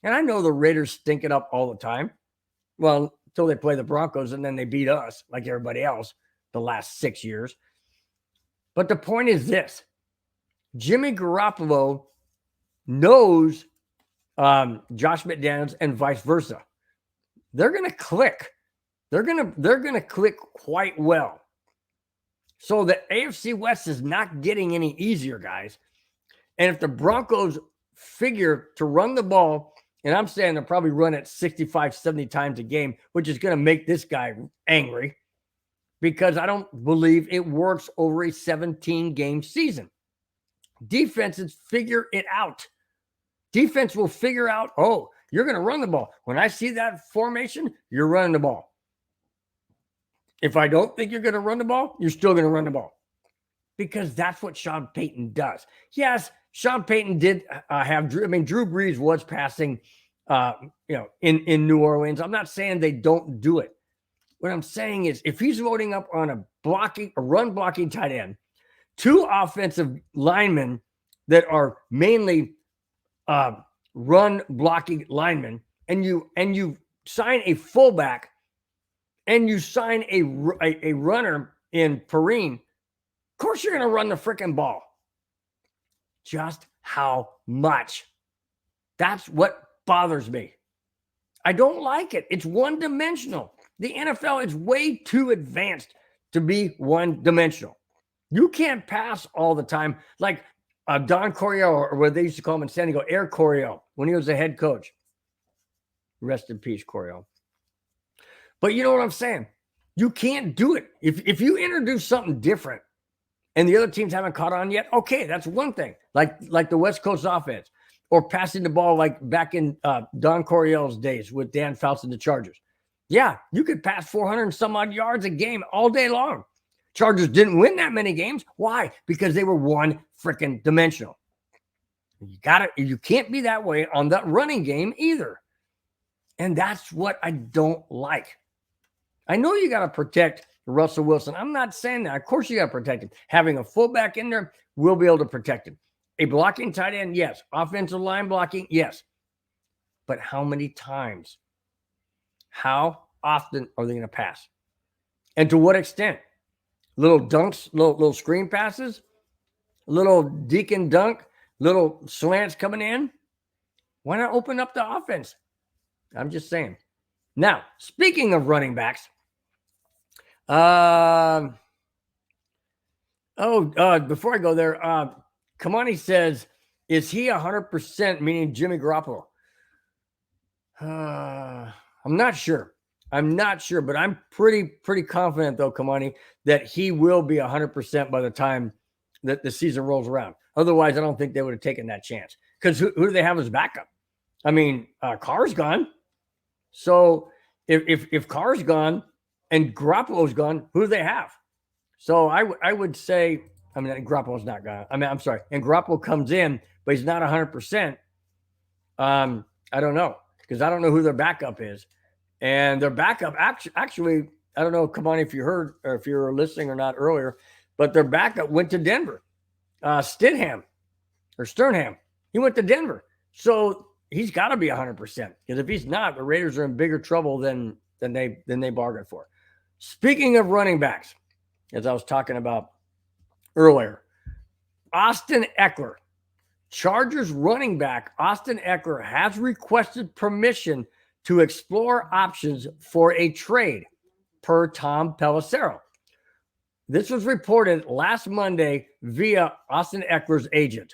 And I know the Raiders stink it up all the time. Well, until they play the Broncos, and then they beat us like everybody else the last 6 years. But the point is this. Jimmy Garoppolo knows Josh McDaniels and vice versa. They're going to click. They're going to click quite well. So the AFC West is not getting any easier, guys. And if the Broncos figure to run the ball, and I'm saying they'll probably run it 65, 70 times a game, which is going to make this guy angry, because I don't believe it works over a 17-game season. Defenses figure it out. Defense will figure out, oh, you're going to run the ball. When I see that formation, you're running the ball. If I don't think you're going to run the ball, you're still going to run the ball. Because that's what Sean Payton does. Yes, Sean Payton did have Drew. I mean, Drew Brees was passing, in New Orleans. I'm not saying they don't do it. What I'm saying is, if he's loading up on a run blocking tight end, 2 offensive linemen that are mainly run blocking linemen, and you sign a fullback and you sign a runner in Perrine, of course you're going to run the freaking ball. Just how much? That's what bothers me. I don't like it. It's one-dimensional. The NFL is way too advanced to be one-dimensional. You can't pass all the time. Like Don Coryell, or what they used to call him in San Diego, Air Coryell, when he was the head coach. Rest in peace, Coryell. But you know what I'm saying? You can't do it. If you introduce something different and the other teams haven't caught on yet, okay, that's one thing. Like the West Coast offense, or passing the ball like back in Don Coryell's days with Dan Fouts and the Chargers. Yeah, you could pass 400 and some odd yards a game all day long. Chargers didn't win that many games. Why? Because they were one freaking dimensional. You can't be that way on that running game either. And that's what I don't like. I know you got to protect Russell Wilson. I'm not saying that. Of course you got to protect him. Having a fullback in there, we'll be able to protect him. A blocking tight end, yes. Offensive line blocking, yes. But how many times? How often are they going to pass? And to what extent? Little dunks, little screen passes, little deacon dunk, little slants coming in. Why not open up the offense? I'm just saying. Now, speaking of running backs, before I go there, Kamani says, is he 100%, meaning Jimmy Garoppolo? I'm not sure. But I'm pretty confident, though, Kamani, that he will be 100% by the time that the season rolls around. Otherwise, I don't think they would have taken that chance. Because who do they have as backup? I mean, Carr's gone. So if Carr's gone and Garoppolo's gone, who do they have? So I would say, I mean, Garoppolo's not gone. I mean, I'm sorry. And Garoppolo comes in, but he's not 100%. I don't know, because I don't know who their backup is. And their backup actually, I don't know, come on, if you heard or if you were listening or not earlier, but their backup went to Denver. Stidham or Sternham. He went to Denver. So he's got to be 100%, because if he's not, the Raiders are in bigger trouble than they bargained for. Speaking of running backs, as I was talking about earlier, Austin Eckler, Chargers running back Austin Eckler has requested permission to explore options for a trade, per Tom Pelissero. This was reported last Monday via Austin Eckler's agent.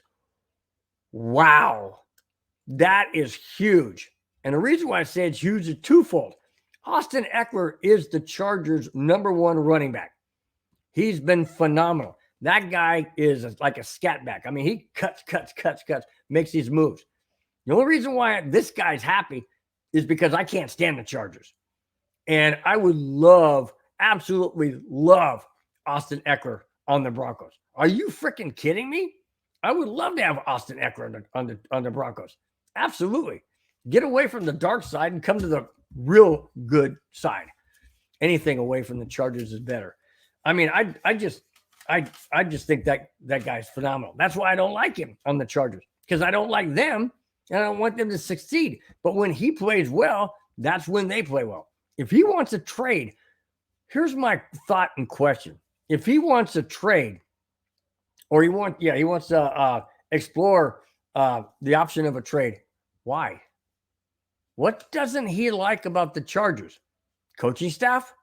Wow. That is huge. And the reason why I say it's huge is twofold. Austin Eckler is the Chargers' number one running back. He's been phenomenal. That guy is like a scat back. I mean, he cuts, makes these moves. The only reason why this guy's happy is because I can't stand the Chargers. And I would absolutely love Austin Eckler on the Broncos. Are you freaking kidding me? I would love to have Austin Eckler on the Broncos. Absolutely. Get away from the dark side and come to the real good side. Anything away from the Chargers is better. I mean, I just think that guy's phenomenal. That's why I don't like him on the Chargers, because I don't like them and I don't want them to succeed. But when he plays well, that's when they play well. If he wants a trade, here's my thought and question. If he wants a trade, or he wants to explore the option of a trade, why? What doesn't he like about the Chargers? Coaching staff?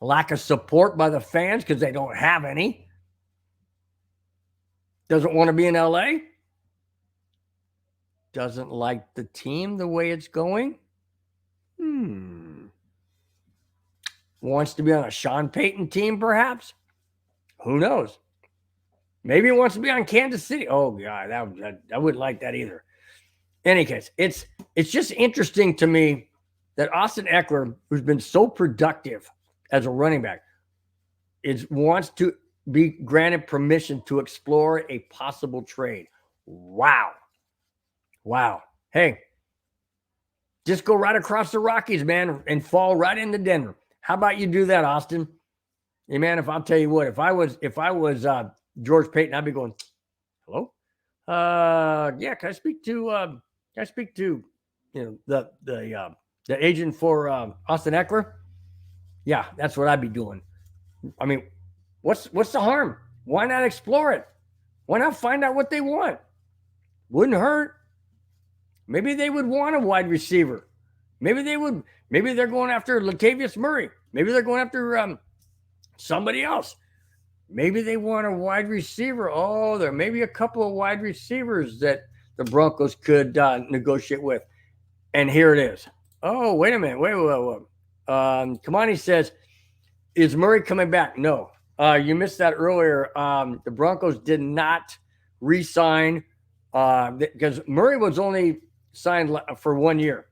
Lack of support by the fans because they don't have any? Doesn't want to be in LA? Doesn't like the team the way it's going? Wants to be on a Sean Payton team, perhaps? Who knows? Maybe he wants to be on Kansas City. Oh, God, I wouldn't like that either. In any case, it's just interesting to me that Austin Eckler, who's been so productive as a running back, wants to be granted permission to explore a possible trade. Wow. Hey, just go right across the Rockies, man, and fall right into Denver. How about you do that, Austin? Hey, man, if I'll tell you what, if I was George Payton, I'd be going, hello? Yeah, can I speak to the agent for Austin Eckler? Yeah, that's what I'd be doing. I mean, what's the harm? Why not explore it? Why not find out what they want? Wouldn't hurt. Maybe they would want a wide receiver. Maybe they would. Maybe they're going after Latavius Murray. Maybe they're going after somebody else. Maybe they want a wide receiver. Oh, there may be a couple of wide receivers that the Broncos could negotiate with. And here it is. Oh, wait a minute. Wait. Kamani says, is Murray coming back? No. You missed that earlier. The Broncos did not re-sign because Murray was only signed for 1 year.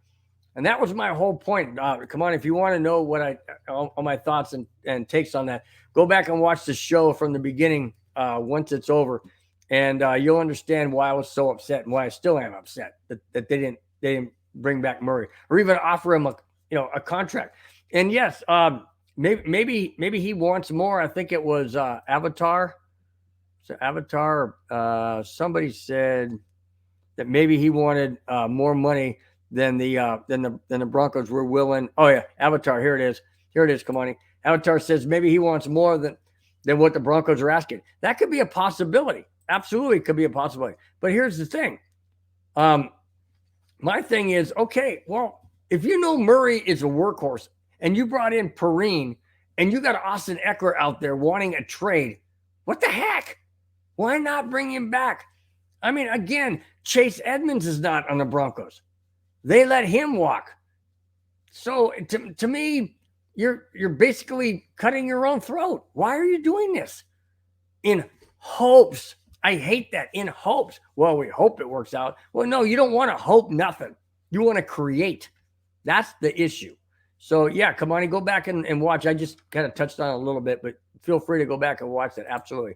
And that was my whole point. Come on, if you want to know what all my thoughts and takes on that, go back and watch the show from the beginning once it's over, and you'll understand why I was so upset and why I still am upset that they didn't bring back Murray or even offer him a contract. And yes, maybe he wants more. I think it was Avatar. So Avatar. Somebody said that maybe he wanted more money than the Broncos were willing. Oh yeah, Avatar. Here it is. Come on. Avatar says maybe he wants more than what the Broncos are asking. That could be a possibility. Absolutely could be a possibility. But here's the thing. My thing is, okay, well, if you know Murray is a workhorse and you brought in Perrine and you got Austin Eckler out there wanting a trade, what the heck? Why not bring him back? I mean, again, Chase Edmonds is not on the Broncos. They let him walk. So to me, you're basically cutting your own throat. Why are you doing this? In hopes. I hate that. In hopes. Well, we hope it works out. Well, no, you don't want to hope nothing. You want to create. That's the issue. So, yeah, come on and go back and watch. I just kind of touched on it a little bit, but feel free to go back and watch that. Absolutely.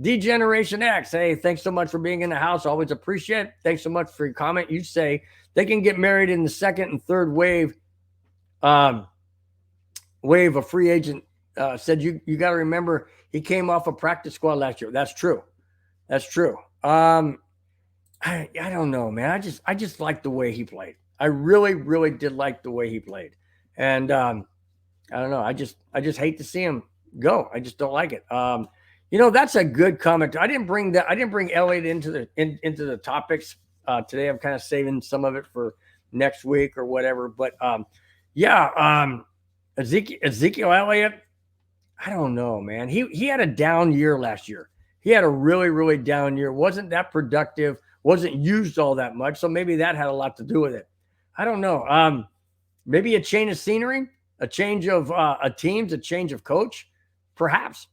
D-Generation X, hey, thanks so much for being in the house. Always appreciate it. Thanks so much for your comment. You say they can get married in the second and third wave. Wave, a free agent said you got to remember he came off a practice squad last year. That's true. I don't know, man. I just like the way he played. I really, really did like the way he played. And I don't know. I just hate to see him go. I just don't like it. That's a good comment. I didn't bring Elliott into the topics today. I'm kind of saving some of it for next week or whatever. But Ezekiel Elliott, I don't know, man. He had a down year last year. He had a really, really down year. Wasn't that productive. Wasn't used all that much. So maybe that had a lot to do with it. I don't know. Maybe a change of scenery, a change of teams, a change of coach. Perhaps.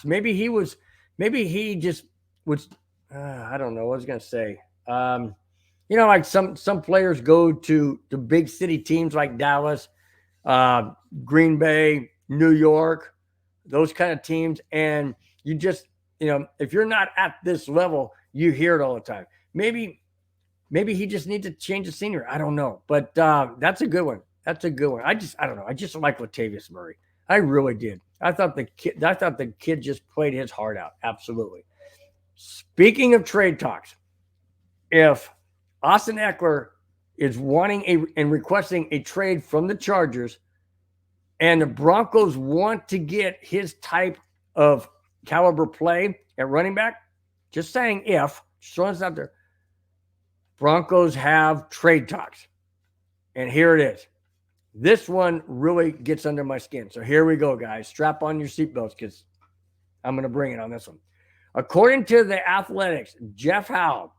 Maybe he just was, I don't know what I was going to say. Like some players go to big city teams like Dallas, Green Bay, New York, those kind of teams. And you just, if you're not at this level, you hear it all the time. Maybe he just needs to change the scenery. I don't know. But that's a good one. I don't know. I just like Latavius Murray. I really did. I thought the kid just played his heart out. Absolutely. Speaking of trade talks, if Austin Eckler is wanting and requesting a trade from the Chargers, and the Broncos want to get his type of caliber play at running back, just saying just throwing this out there, Broncos have trade talks. And here it is. This one really gets under my skin. So here we go, guys. Strap on your seatbelts because I'm going to bring it on this one. According to The Athletics, Jeff Howe,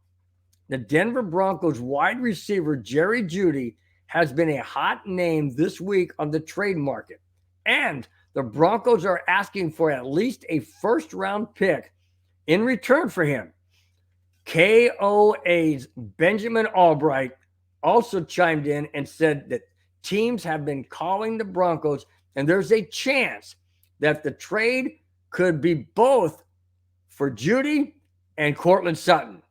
the Denver Broncos wide receiver Jerry Jeudy has been a hot name this week on the trade market. And the Broncos are asking for at least a first-round pick in return for him. KOA's Benjamin Albright also chimed in and said that teams have been calling the Broncos, and there's a chance that the trade could be both for Jeudy and Courtland Sutton.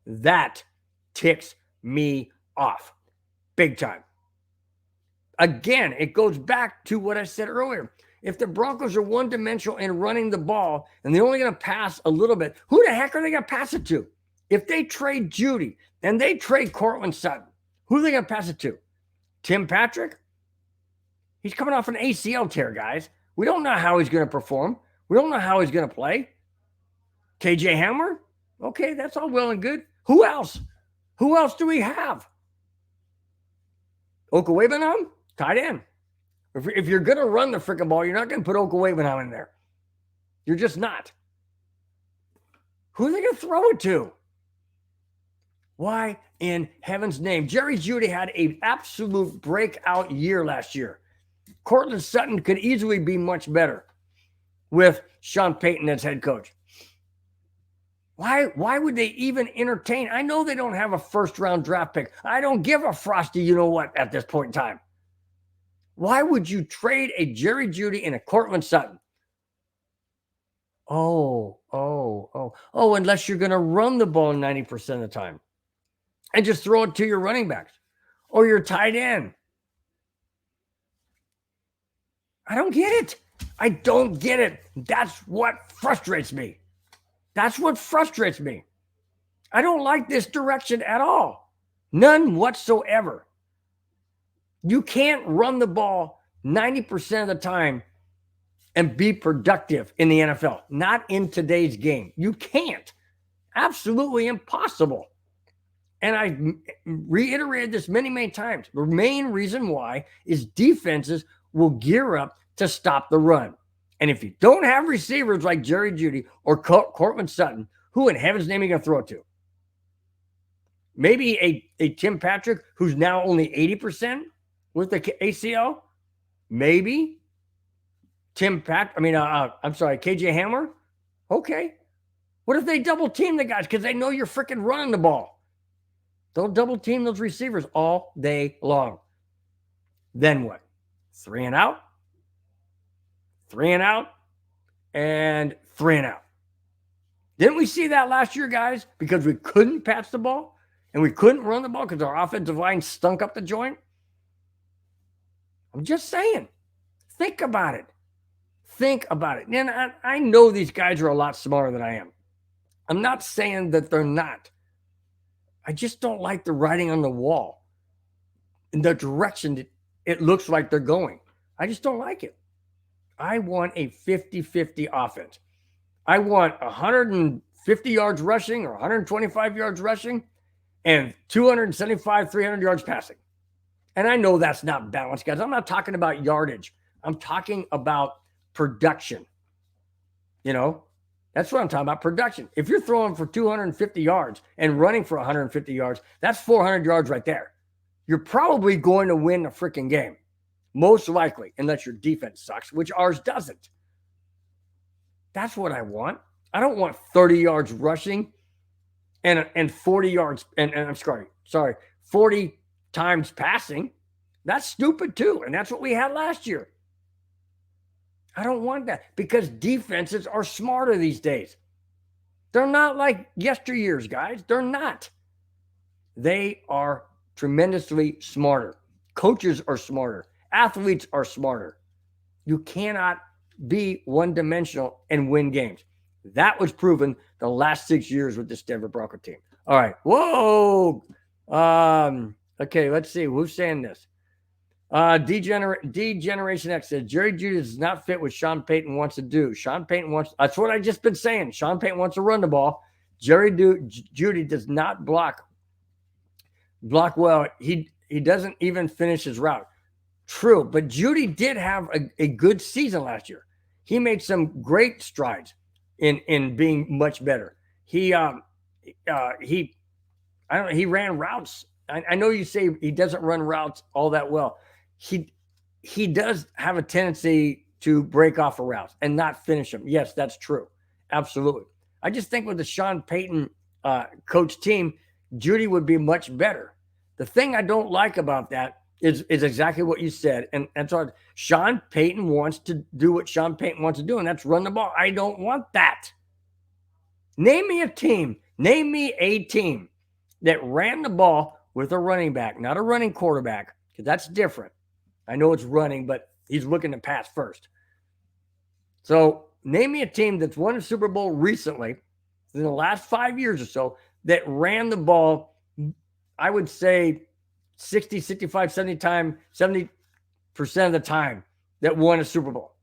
That ticks me off big time. Again, it goes back to what I said earlier. If the Broncos are one-dimensional in running the ball and they're only going to pass a little bit, who the heck are they going to pass it to? If they trade Jeudy and they trade Courtland Sutton, who are they going to pass it to? Tim Patrick, he's coming off an ACL tear, guys. We don't know how he's going to perform. We don't know how he's going to play. KJ Hamler, okay, that's all well and good. Who else? Who else do we have? Okawebanam, tight end. If you're going to run the freaking ball, you're not going to put Okawebanam in there. You're just not. Who are they going to throw it to? Why in heaven's name? Jerry Jeudy had an absolute breakout year last year. Cortland Sutton could easily be much better with Sean Payton as head coach. Why would they even entertain? I know they don't have a first-round draft pick. I don't give a frosty you-know-what at this point in time. Why would you trade a Jerry Jeudy and a Cortland Sutton? Unless you're going to run the ball 90% of the time and just throw it to your running backs or your tight end. I don't get it. I don't get it. That's what frustrates me. That's what frustrates me. I don't like this direction at all. None whatsoever. You can't run the ball 90% of the time and be productive in the NFL. Not in today's game. You can't. Absolutely impossible. And I reiterated this many, many times. The main reason why is defenses will gear up to stop the run. And if you don't have receivers like Jerry Jeudy or Cortland Sutton, who in heaven's name are you going to throw it to? Maybe a Tim Patrick who's now only 80% with the ACL? Maybe. KJ Hamler? Okay. What if they double team the guys because they know you're freaking running the ball? They'll double team those receivers all day long. Then what? 3 and out? 3 and out, and 3 and out. Didn't we see that last year, guys? Because we couldn't pass the ball and we couldn't run the ball because our offensive line stunk up the joint? I'm just saying. Think about it. Think about it. And I know these guys are a lot smarter than I am. I'm not saying that they're not. I just don't like the writing on the wall in the direction that it looks like they're going. I just don't like it. I want a 50-50 offense. I want 150 yards rushing or 125 yards rushing and 275, 300 yards passing. And I know that's not balanced, guys. I'm not talking about yardage. I'm talking about production. You know, that's what I'm talking about, production. If you're throwing for 250 yards and running for 150 yards, that's 400 yards right there. You're probably going to win the freaking game. Most likely, unless your defense sucks, which ours doesn't. That's what I want. I don't want 30 yards rushing and 40 yards, and I'm sorry, 40 times passing. That's stupid too, and that's what we had last year. I don't want that because defenses are smarter these days. They're not like yesteryears, guys. They're not. They are tremendously smarter. Coaches are smarter. Athletes are smarter. You cannot be one-dimensional and win games. That was proven the last 6 years with this Denver Bronco team. All right. Whoa. Okay, let's see. Who's saying this? D-Generation X says, Jerry Jeudy does not fit what Sean Payton wants to do. That's what I just been saying. Sean Payton wants to run the ball. Jeudy does not block well. He doesn't even finish his route. True, but Jeudy did have a good season last year. He made some great strides in being much better. He ran routes. I know you say he doesn't run routes all that well. He does have a tendency to break off a route and not finish them. Yes, that's true. Absolutely. I just think with the Sean Payton coach team, Jeudy would be much better. The thing I don't like about that is exactly what you said. And so Sean Payton wants to do what Sean Payton wants to do, and that's run the ball. I don't want that. Name me a team that ran the ball with a running back, not a running quarterback, because that's different. I know it's running, but he's looking to pass first. So name me a team that's won a Super Bowl recently, in the last 5 years or so, that ran the ball, I would say 60, 65, 70% of the time that won a Super Bowl.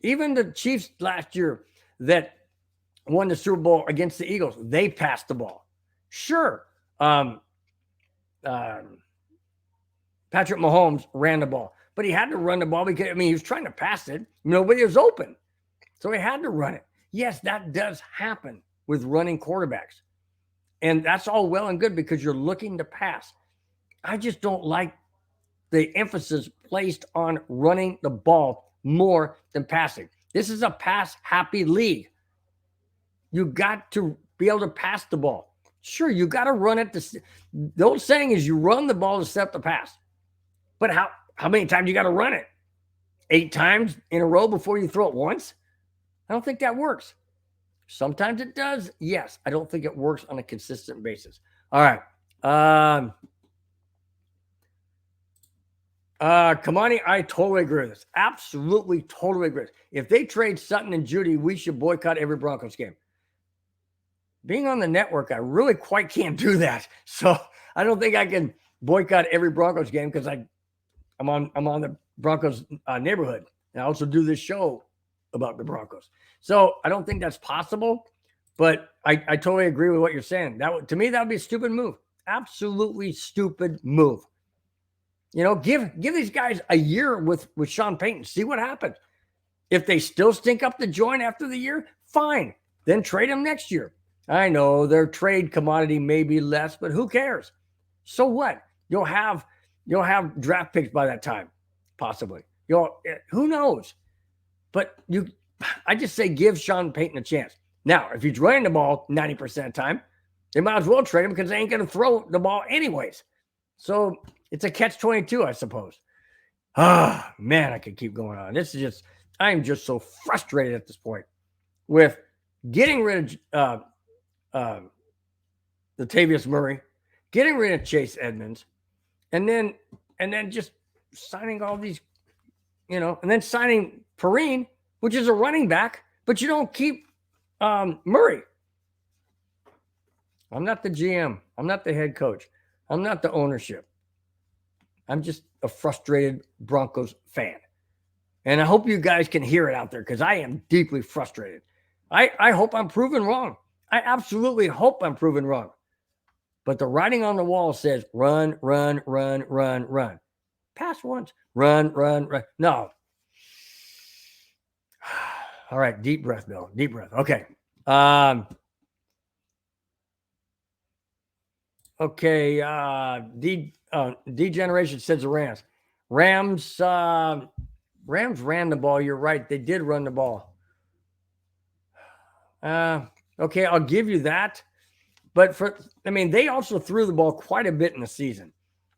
Even the Chiefs last year that won the Super Bowl against the Eagles, they passed the ball. Sure. Patrick Mahomes ran the ball, but he had to run the ball because, he was trying to pass it. Nobody was open. So he had to run it. Yes, that does happen with running quarterbacks. And that's all well and good because you're looking to pass. I just don't like the emphasis placed on running the ball more than passing. This is a pass-happy league. You got to be able to pass the ball. Sure, you got to run it. The old saying is you run the ball to set up the pass. But how many times you got to run it? 8 times in a row before you throw it once? I don't think that works. Sometimes it does. Yes. I don't think it works on a consistent basis. All right. Kamani, I totally agree with this. Absolutely, totally agree. If they trade Sutton and Judy, we should boycott every Broncos game. Being on the network, I really quite can't do that. So I don't think I can boycott every Broncos game because I'm on the Broncos neighborhood. And I also do this show about the Broncos. So I don't think that's possible, but I totally agree with what you're saying. To me, that would be a stupid move. Absolutely stupid move. Give these guys a year with Sean Payton. See what happens. If they still stink up the joint after the year, fine. Then trade them next year. I know their trade commodity may be less, but who cares? So what? You'll have draft picks by that time, possibly. Who knows? But I just say give Sean Payton a chance. Now, if he's running the ball 90% of the time, they might as well trade him because they ain't going to throw the ball anyways. So it's a catch-22, I suppose. Man, I could keep going on. I am just so frustrated at this point with getting rid of Latavius Murray, getting rid of Chase Edmonds, and then just signing all these, and then signing Perrine, which is a running back, but you don't keep Murray. I'm not the GM. I'm not the head coach. I'm not the ownership. I'm just a frustrated Broncos fan. And I hope you guys can hear it out there because I am deeply frustrated. I hope I'm proven wrong. I absolutely hope I'm proven wrong. But the writing on the wall says run, run, run, run, run. Pass once. Run, run, run. No. All right. Deep breath, Bill. Deep breath. Okay. Okay. D-Generation says the Rams. Rams ran the ball. You're right. They did run the ball. Okay, I'll give you that. But they also threw the ball quite a bit in the season.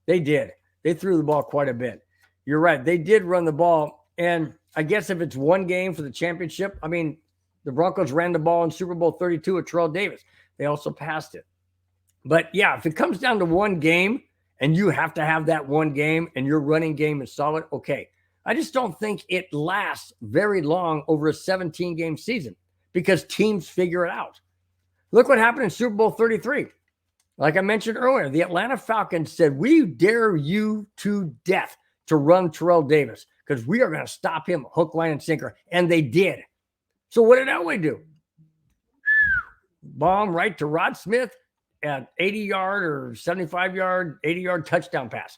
They did. They threw the ball quite a bit. You're right. They did run the ball. And I guess if it's one game for the championship, the Broncos ran the ball in Super Bowl 32 with Terrell Davis. They also passed it. But yeah, if it comes down to one game and you have to have that one game and your running game is solid, okay. I just don't think it lasts very long over a 17-game season because teams figure it out. Look what happened in Super Bowl 33. Like I mentioned earlier, the Atlanta Falcons said, we dare you to death to run Terrell Davis because we are going to stop him hook, line, and sinker. And they did. So what did Elway do? Bomb right to Rod Smith at 80-yard or 75-yard, 80-yard touchdown pass.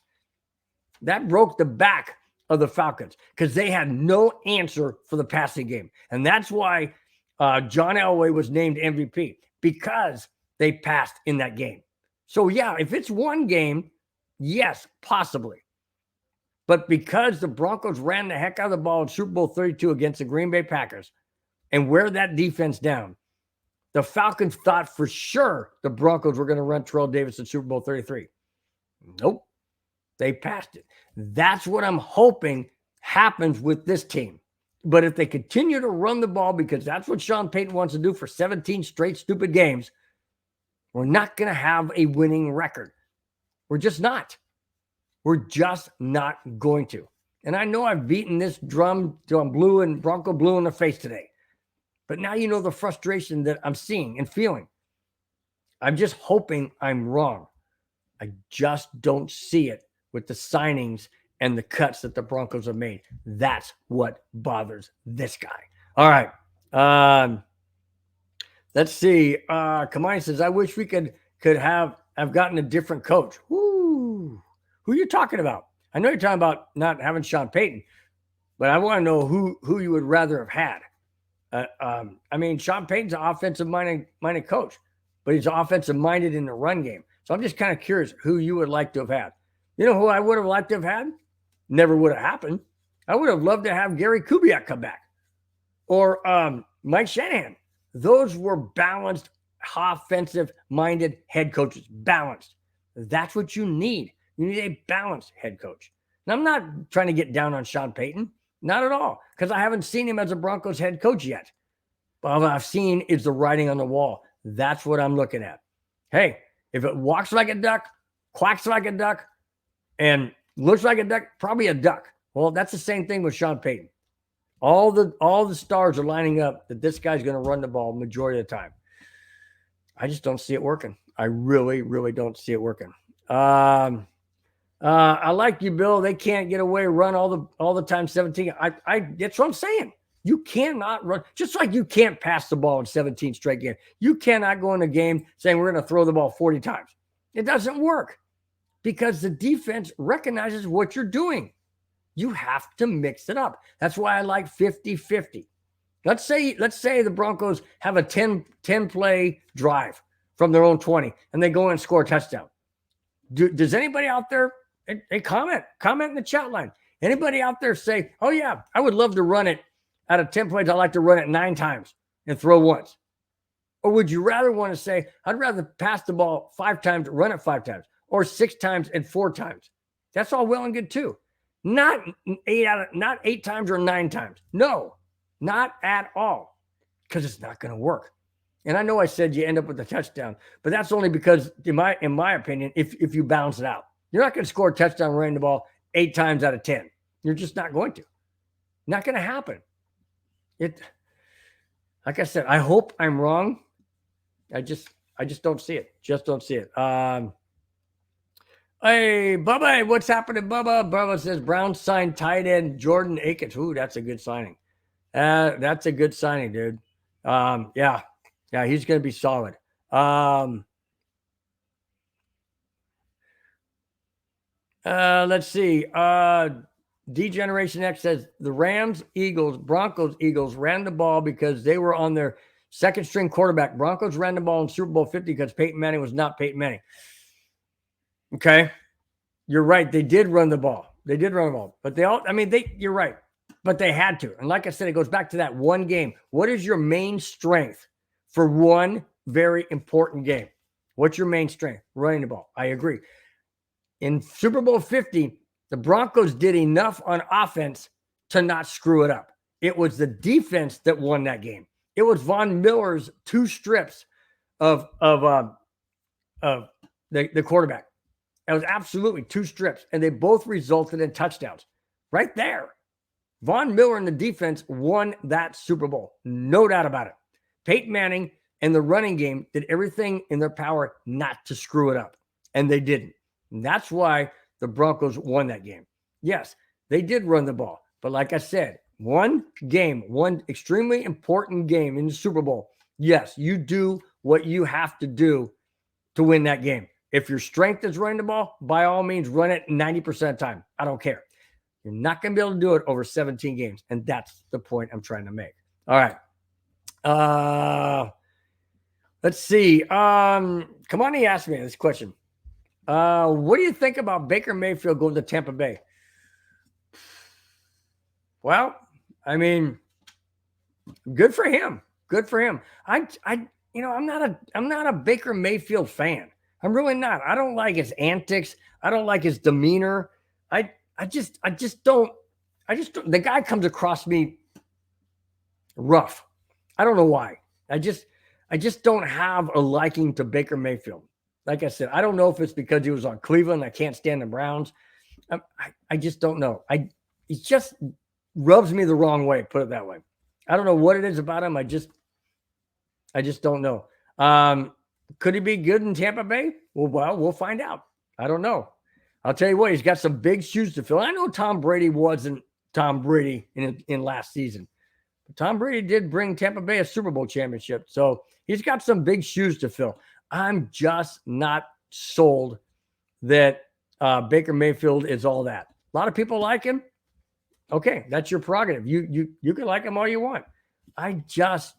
That broke the back of the Falcons because they had no answer for the passing game. And that's why John Elway was named MVP because they passed in that game. So, yeah, if it's one game, yes, possibly. But because the Broncos ran the heck out of the ball in Super Bowl 32 against the Green Bay Packers and wear that defense down, the Falcons thought for sure the Broncos were going to run Terrell Davis in Super Bowl 33. Nope. They passed it. That's what I'm hoping happens with this team. But if they continue to run the ball because that's what Sean Payton wants to do for 17 straight stupid games, we're not going to have a winning record. We're just not. We're just not going to. And I know I've beaten this drum blue and Bronco blue in the face today. But now you know the frustration that I'm seeing and feeling. I'm just hoping I'm wrong. I just don't see it with the signings and the cuts that the Broncos have made. That's what bothers this guy. All right. Let's see. Kamani says, I wish we could have gotten a different coach. Woo. Who are you talking about? I know you're talking about not having Sean Payton, but I want to know who you would rather have had. I mean, Sean Payton's an offensive-minded coach, but he's offensive-minded in the run game. So I'm just kind of curious who you would like to have had. You know who I would have liked to have had? Never would have happened. I would have loved to have Gary Kubiak come back or Mike Shanahan. Those were balanced, offensive-minded head coaches. Balanced. That's what you need. You need a balanced head coach. And I'm not trying to get down on Sean Payton. Not at all, because I haven't seen him as a Broncos head coach yet. But what I've seen is the writing on the wall. That's what I'm looking at. Hey, if it walks like a duck, quacks like a duck, and looks like a duck, probably a duck. Well, that's the same thing with Sean Payton. All the stars are lining up that this guy's going to run the ball majority of the time. I just don't see it working. I really, really don't see it working. I like you, Bill. They can't get away, run all the time. 17. That's what I'm saying. You cannot run, just like you can't pass the ball in 17 straight games. You cannot go in a game saying we're going to throw the ball 40 times. It doesn't work because the defense recognizes what you're doing. You have to mix it up. That's why I like 50-50. Let's say the Broncos have a 10-play drive from their own 20 and they go and score a touchdown. Does anybody out there, hey, comment in the chat line. Anybody out there say, oh yeah, I would love to run it out of 10 plays. I like to run it 9 times and throw once. Or would you rather want to say, I'd rather pass the ball 5 times, run it 5 times, or 6 times and 4 times. That's all well and good too. Not 8 times or 9 times. No, not at all. Because it's not going to work. And I know I said you end up with a touchdown, but that's only because, in my opinion, if you balance it out. You're not going to score a touchdown running the ball 8 times out of 10. You're just not going to. Not going to happen. Like I said, I hope I'm wrong. I just don't see it. Just don't see it. Hey, Bubba, what's happening, Bubba? Bubba says Brown signed tight end Jordan Akins. Ooh, that's a good signing. That's a good signing, dude. Yeah, he's going to be solid. Let's see. D-Generation X says the Rams, Eagles, Broncos, Eagles ran the ball because they were on their second string quarterback. Broncos ran the ball in Super Bowl 50 because Peyton Manning was not Peyton Manning. Okay. You're right. They did run the ball. But you're right. But they had to. And like I said, it goes back to that one game. What is your main strength for one very important game? What's your main strength? Running the ball. I agree. In Super Bowl 50, the Broncos did enough on offense to not screw it up. It was the defense that won that game. It was Von Miller's 2 strips of the quarterback. It was absolutely 2 strips, and they both resulted in touchdowns. Right there. Von Miller and the defense won that Super Bowl. No doubt about it. Peyton Manning and the running game did everything in their power not to screw it up, and they didn't. And that's why the Broncos won that game. Yes, they did run the ball. But like I said, one extremely important game in the Super Bowl. Yes, you do what you have to do to win that game. If your strength is running the ball, by all means, run it 90% of the time. I don't care. You're not going to be able to do it over 17 games. And that's the point I'm trying to make. All right. Let's see. Come on, he asked me this question. What do you think about Baker Mayfield going to Tampa Bay? Well, I mean, good for him. Good for him. I'm not a Baker Mayfield fan. I'm really not. I don't like his antics. I don't like his demeanor. I just don't. The guy comes across me rough. I don't know why. I just don't have a liking to Baker Mayfield. Like I said, I don't know if it's because he was on Cleveland. I can't stand the Browns. I just don't know. He just rubs me the wrong way, put it that way. I don't know what it is about him. I just don't know. Could he be good in Tampa Bay? Well, we'll find out. I don't know. I'll tell you what, he's got some big shoes to fill. I know Tom Brady wasn't Tom Brady in last season. But Tom Brady did bring Tampa Bay a Super Bowl championship. So he's got some big shoes to fill. I'm just not sold that Baker Mayfield is all that. A lot of people like him. Okay, that's your prerogative. You can like him all you want. I'm just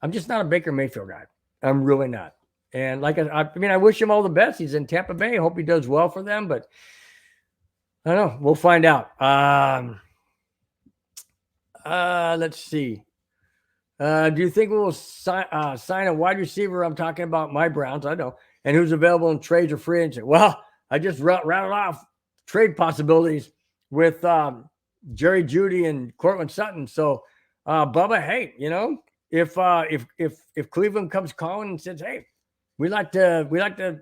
not a Baker Mayfield guy. I'm really not. And like I mean, I wish him all the best. He's in Tampa Bay. I hope he does well for them. But I don't know. We'll find out. Let's see. Do you think we'll sign a wide receiver? I'm talking about my Browns. I know. And who's available in trades or free agency? Well, I just rattled off trade possibilities with Jerry Jeudy and Cortland Sutton. So, Bubba, hey, if Cleveland comes calling and says, hey, we like to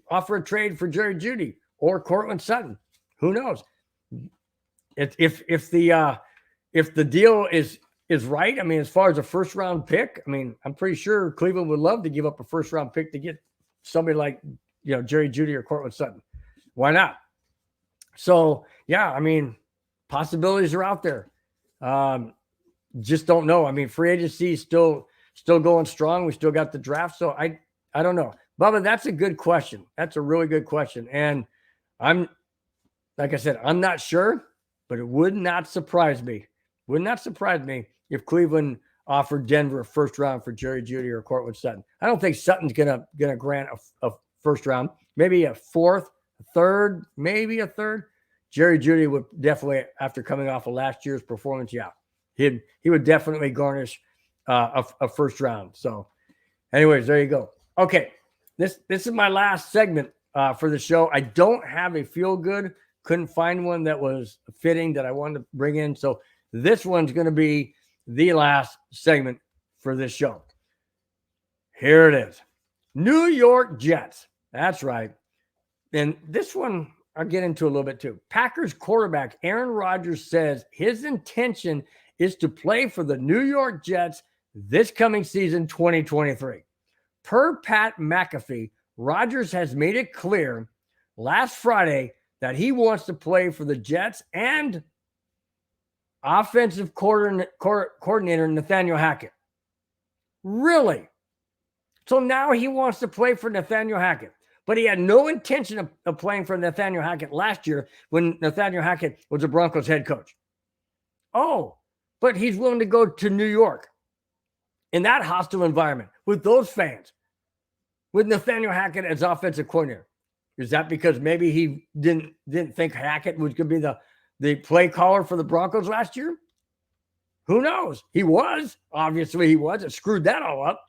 offer a trade for Jerry Jeudy or Cortland Sutton, who knows? If the deal is right, I mean, as far as a first round pick, I mean, I'm pretty sure Cleveland would love to give up a first round pick to get somebody like, Jerry Jeudy or Cortland Sutton. Why not? So, yeah, I mean, possibilities are out there. Just don't know. I mean, free agency is still going strong. We still got the draft. So I don't know. Bubba, that's a good question. That's a really good question. And like I said, I'm not sure, but it would not surprise me. Would not surprise me if Cleveland offered Denver a first round for Jerry Jeudy or Cortland Sutton. I don't think Sutton's gonna grant a first round, maybe a fourth, a third, maybe a third. Jerry Jeudy would definitely, after coming off of last year's performance, yeah, he would definitely garnish a first round. So, anyways, there you go. Okay, this is my last segment for the show. I don't have a feel good. Couldn't find one that was fitting that I wanted to bring in. So this one's going to be the last segment for this show. Here it is. New York Jets. That's right. And this one I'll get into a little bit too. Packers quarterback Aaron Rodgers says his intention is to play for the New York Jets this coming season, 2023. Per Pat McAfee, Rodgers has made it clear last Friday that he wants to play for the Jets and offensive coordinator Nathaniel Hackett. Really? So now he wants to play for Nathaniel Hackett. But he had no intention of playing for Nathaniel Hackett last year when Nathaniel Hackett was the Broncos head coach. Oh, but he's willing to go to New York in that hostile environment with those fans, with Nathaniel Hackett as offensive coordinator. Is that because maybe he didn't think Hackett was going to be the play caller for the Broncos last year? Who knows? He was. Obviously, he was. It screwed that all up.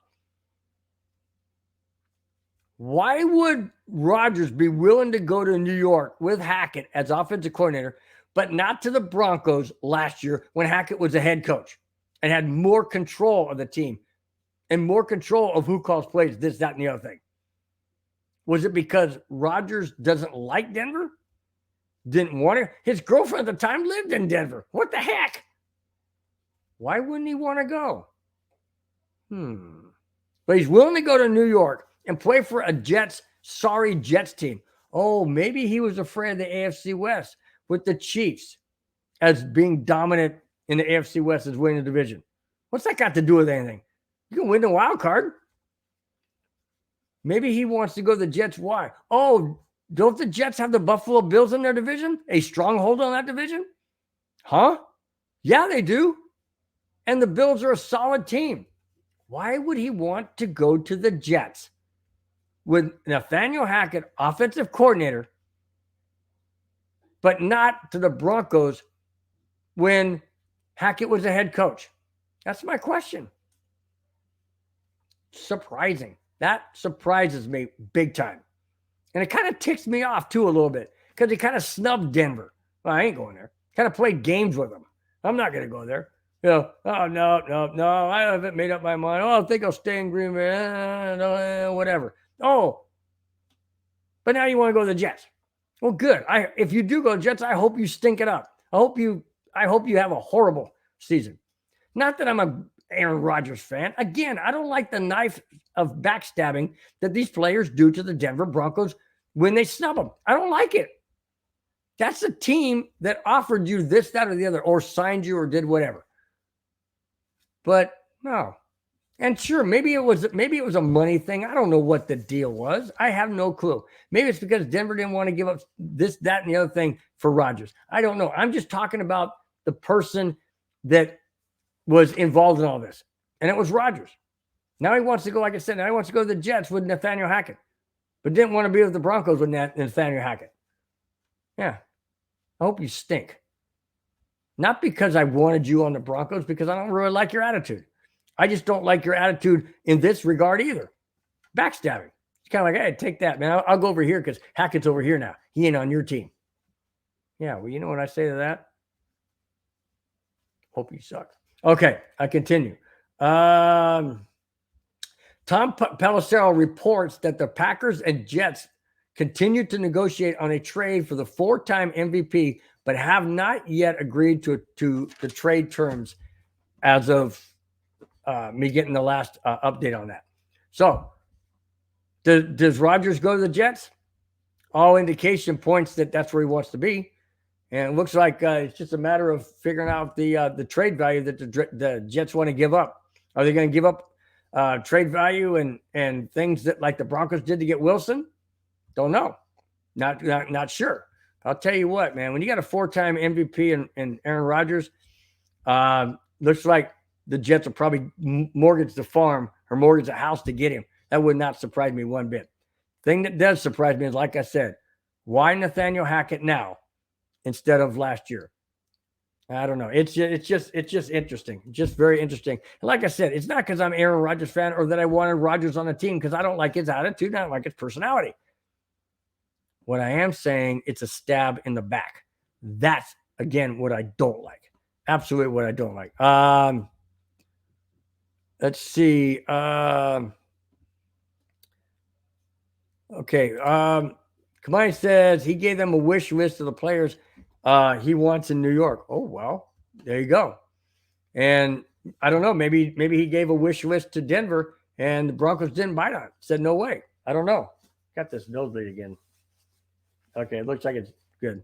Why would Rodgers be willing to go to New York with Hackett as offensive coordinator, but not to the Broncos last year when Hackett was the head coach and had more control of the team and more control of who calls plays, this, that, and the other thing? Was it because Rodgers doesn't like Denver? Didn't want to? His girlfriend at the time lived in Denver. What the heck? Why wouldn't he want to go? But he's willing to go to New York and play for a Jets team. Oh, maybe he was afraid of the AFC West with the Chiefs as being dominant in the AFC West as winning the division. What's that got to do with anything? You can win the wild card. Maybe he wants to go to the Jets. Why? Oh, don't the Jets have the Buffalo Bills in their division? A stronghold on that division? Huh? Yeah, they do. And the Bills are a solid team. Why would he want to go to the Jets with Nathaniel Hackett, offensive coordinator, but not to the Broncos when Hackett was the head coach? That's my question. Surprising. That surprises me big time. And it kind of ticks me off too a little bit because he kind of snubbed Denver. Well, I ain't going there. Kind of played games with them. I'm not going to go there. Oh, no. I haven't made up my mind. Oh, I think I'll stay in Green Bay. Whatever. Oh, but now you want to go to the Jets. Well, good. If you do go to the Jets, I hope you stink it up. I hope you have a horrible season. Not that I'm a Aaron Rodgers fan. Again, I don't like the knife of backstabbing that these players do to the Denver Broncos when they snub them. I don't like it. That's a team that offered you this, that, or the other, or signed you or did whatever. But no. And sure, maybe it was a money thing. I don't know what the deal was. I have no clue. Maybe it's because Denver didn't want to give up this, that, and the other thing for Rodgers. I don't know. I'm just talking about the person that was involved in all this. And it was Rodgers. Now he wants to go, like I said, now he wants to go to the Jets with Nathaniel Hackett, but didn't want to be with the Broncos with Nathaniel Hackett. Yeah. I hope you stink. Not because I wanted you on the Broncos, because I don't really like your attitude. I just don't like your attitude in this regard either. Backstabbing. It's kind of like, hey, take that, man. I'll go over here because Hackett's over here now. He ain't on your team. Yeah, well, you know what I say to that? Hope you suck. Okay, I continue. Tom Pelissero reports that the Packers and Jets continue to negotiate on a trade for the 4-time MVP, but have not yet agreed to the trade terms as of me getting the last update on that. So, does Rodgers go to the Jets? All indication points that that's where he wants to be. And it looks like it's just a matter of figuring out the trade value that the Jets want to give up. Are they going to give up trade value and things that like the Broncos did to get Wilson? Don't know. Not sure. I'll tell you what, man. When you got a 4-time MVP and Aaron Rodgers, looks like the Jets will probably mortgage the farm or mortgage a house to get him. That would not surprise me one bit. Thing that does surprise me is, like I said, why Nathaniel Hackett now instead of last year? I don't know. It's just interesting. Just very interesting. And like I said, it's not because I'm an Aaron Rodgers fan or that I wanted Rodgers on the team, because I don't like his attitude. I don't like his personality. What I am saying, it's a stab in the back. That's, again, what I don't like. Absolutely what I don't like. Let's see. Okay. Kamani says he gave them a wish list of the players he wants in New York. Oh, well, there you go. And I don't know. Maybe he gave a wish list to Denver and the Broncos didn't bite on it. Said no way. I don't know. Got this nosebleed again. Okay, it looks like it's good.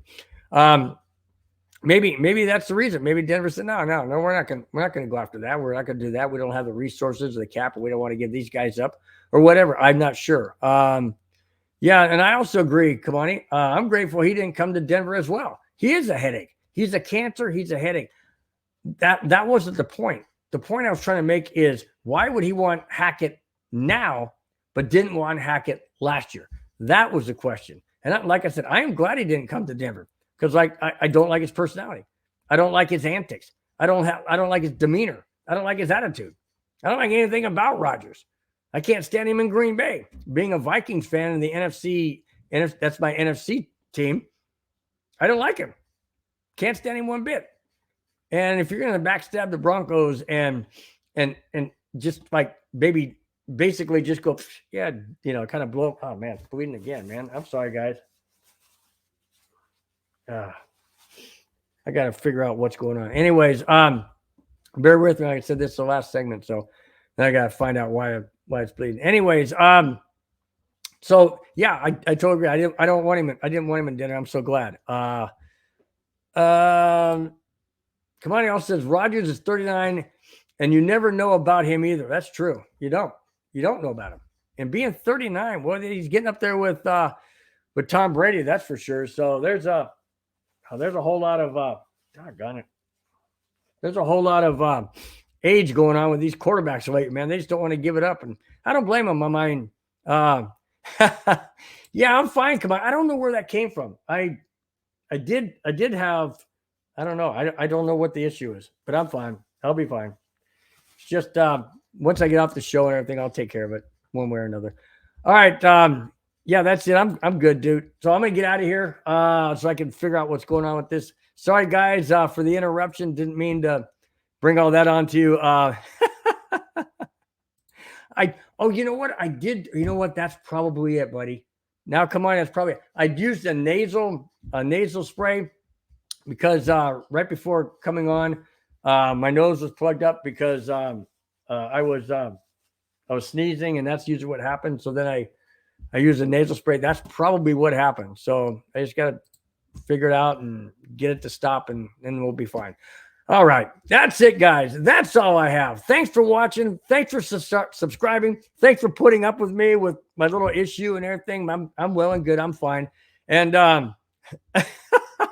Maybe that's the reason. Maybe Denver said, no, we're not gonna go after that. We're not gonna do that. We don't have the resources or the cap, and we don't want to give these guys up or whatever. I'm not sure. Yeah, and I also agree, Kamani. I'm grateful he didn't come to Denver as well. He is a headache. He's a cancer. He's a headache. That wasn't the point. The point I was trying to make is, why would he want Hackett now, but didn't want Hackett last year? That was the question. And like I said, I am glad he didn't come to Denver, because I don't like his personality. I don't like his antics. I don't like his demeanor. I don't like his attitude. I don't like anything about Rodgers. I can't stand him in Green Bay. Being a Vikings fan in the NFC, that's my NFC team, I don't like him. Can't stand him one bit. And if you're going to backstab the Broncos and just like basically just go, yeah, kind of blow up. Oh, man, it's bleeding again, man. I'm sorry, guys. I got to figure out what's going on. Anyways, bear with me. Like I said, this is the last segment, so then I got to find out why it's bleeding. Anyways, so yeah, I totally agree. I didn't want him in dinner. I'm so glad. Kamani also says Rodgers is 39 and you never know about him either. That's true. You don't know about him. And being 39, well, he's getting up there with Tom Brady, that's for sure. So there's a whole lot of doggone it. There's a whole lot of age going on with these quarterbacks lately, man. They just don't want to give it up, and I don't blame them. I mean, yeah, I'm fine. Come on, I don't know where that came from. I did have, I don't know. I don't know what the issue is, but I'm fine. I'll be fine. It's just once I get off the show and everything, I'll take care of it one way or another. All right. Yeah, that's it. I'm good, dude. So I'm gonna get out of here so I can figure out what's going on with this. Sorry, guys, for the interruption. Didn't mean to bring all that on to you. You know what? I did. You know what? That's probably it, buddy. Now, come on. That's probably it. I used a nasal spray because right before coming on, my nose was plugged up because I was sneezing, and that's usually what happened. So then I use a nasal spray. That's probably what happened. So I just got to figure it out and get it to stop, and then we'll be fine. All right. That's it, guys. That's all I have. Thanks for watching. Thanks for subscribing. Thanks for putting up with me with my little issue and everything. I'm well and good. I'm fine. And you're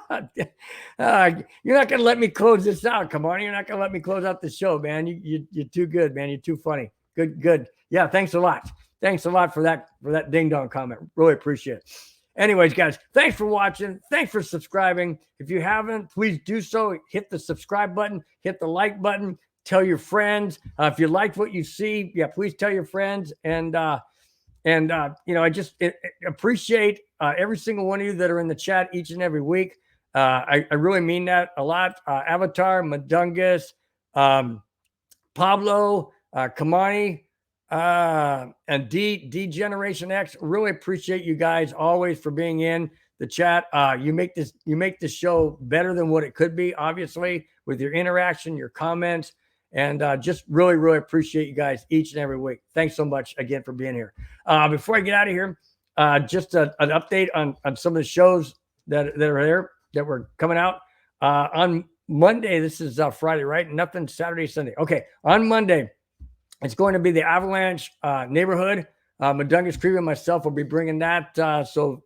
not going to let me close this out. Come on. You're not going to let me close out the show, man. You're too good, man. You're too funny. Good. Yeah. Thanks a lot. Thanks a lot for that ding dong comment. Really appreciate it. Anyways, guys, thanks for watching. Thanks for subscribing. If you haven't, please do so. Hit the subscribe button, hit the like button, tell your friends. If you like what you see, please tell your friends. And I just appreciate every single one of you that are in the chat each and every week. I really mean that a lot. Avatar, Madungus, Pablo, Kamani, and D Generation X. Really appreciate you guys always for being in the chat. You make this show better than what it could be, obviously, with your interaction, your comments, and just really appreciate you guys each and every week. Thanks so much again for being here. Before I get out of here, just an update on some of the shows that are there that were coming out on Monday. This is Friday, right? Nothing Saturday, Sunday. Okay, on Monday, it's going to be the Avalanche neighborhood. Madungus Creevy and myself will be bringing that. So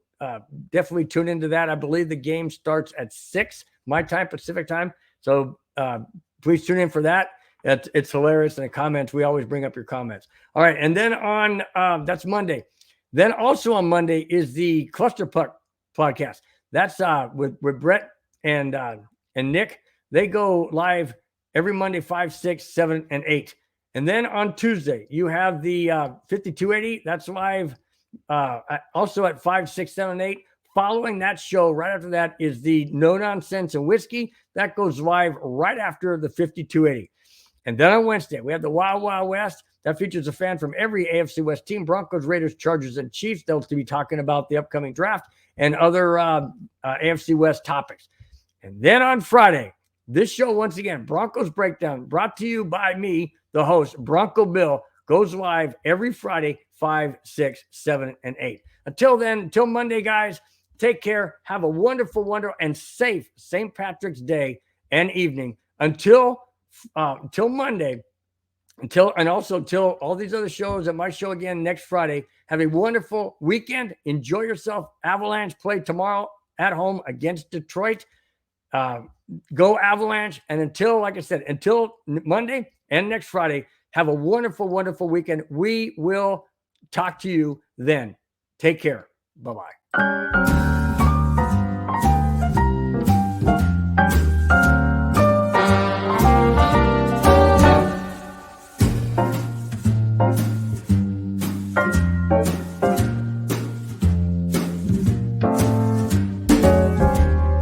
definitely tune into that. I believe the game starts at 6 my time, Pacific time. So please tune in for that. It's hilarious. In the comments, we always bring up your comments. All right. And then on that's Monday. Then also on Monday is the Cluster Puck podcast. That's with Brett and Nick. They go live every Monday, 5, 6, 7, and 8. And then on Tuesday, you have the 5280. That's live also at 5, 6, 7, 8. Following that show, right after that, is the No Nonsense and Whiskey. That goes live right after the 5280. And then on Wednesday, we have the Wild Wild West. That features a fan from every AFC West team: Broncos, Raiders, Chargers, and Chiefs. They'll be talking about the upcoming draft and other AFC West topics. And then on Friday, this show, once again, Broncos Breakdown, brought to you by me, the host, Bronco Bill, goes live every Friday, 5, 6, 7, and 8. Until then, until Monday, guys, take care. Have a wonderful, and safe St. Patrick's Day and evening. Until Monday, until all these other shows and my show again next Friday. Have a wonderful weekend. Enjoy yourself. Avalanche play tomorrow at home against Detroit. Go Avalanche. And until Monday and next Friday, have a wonderful weekend. We will talk to you then. Take care. Bye-bye.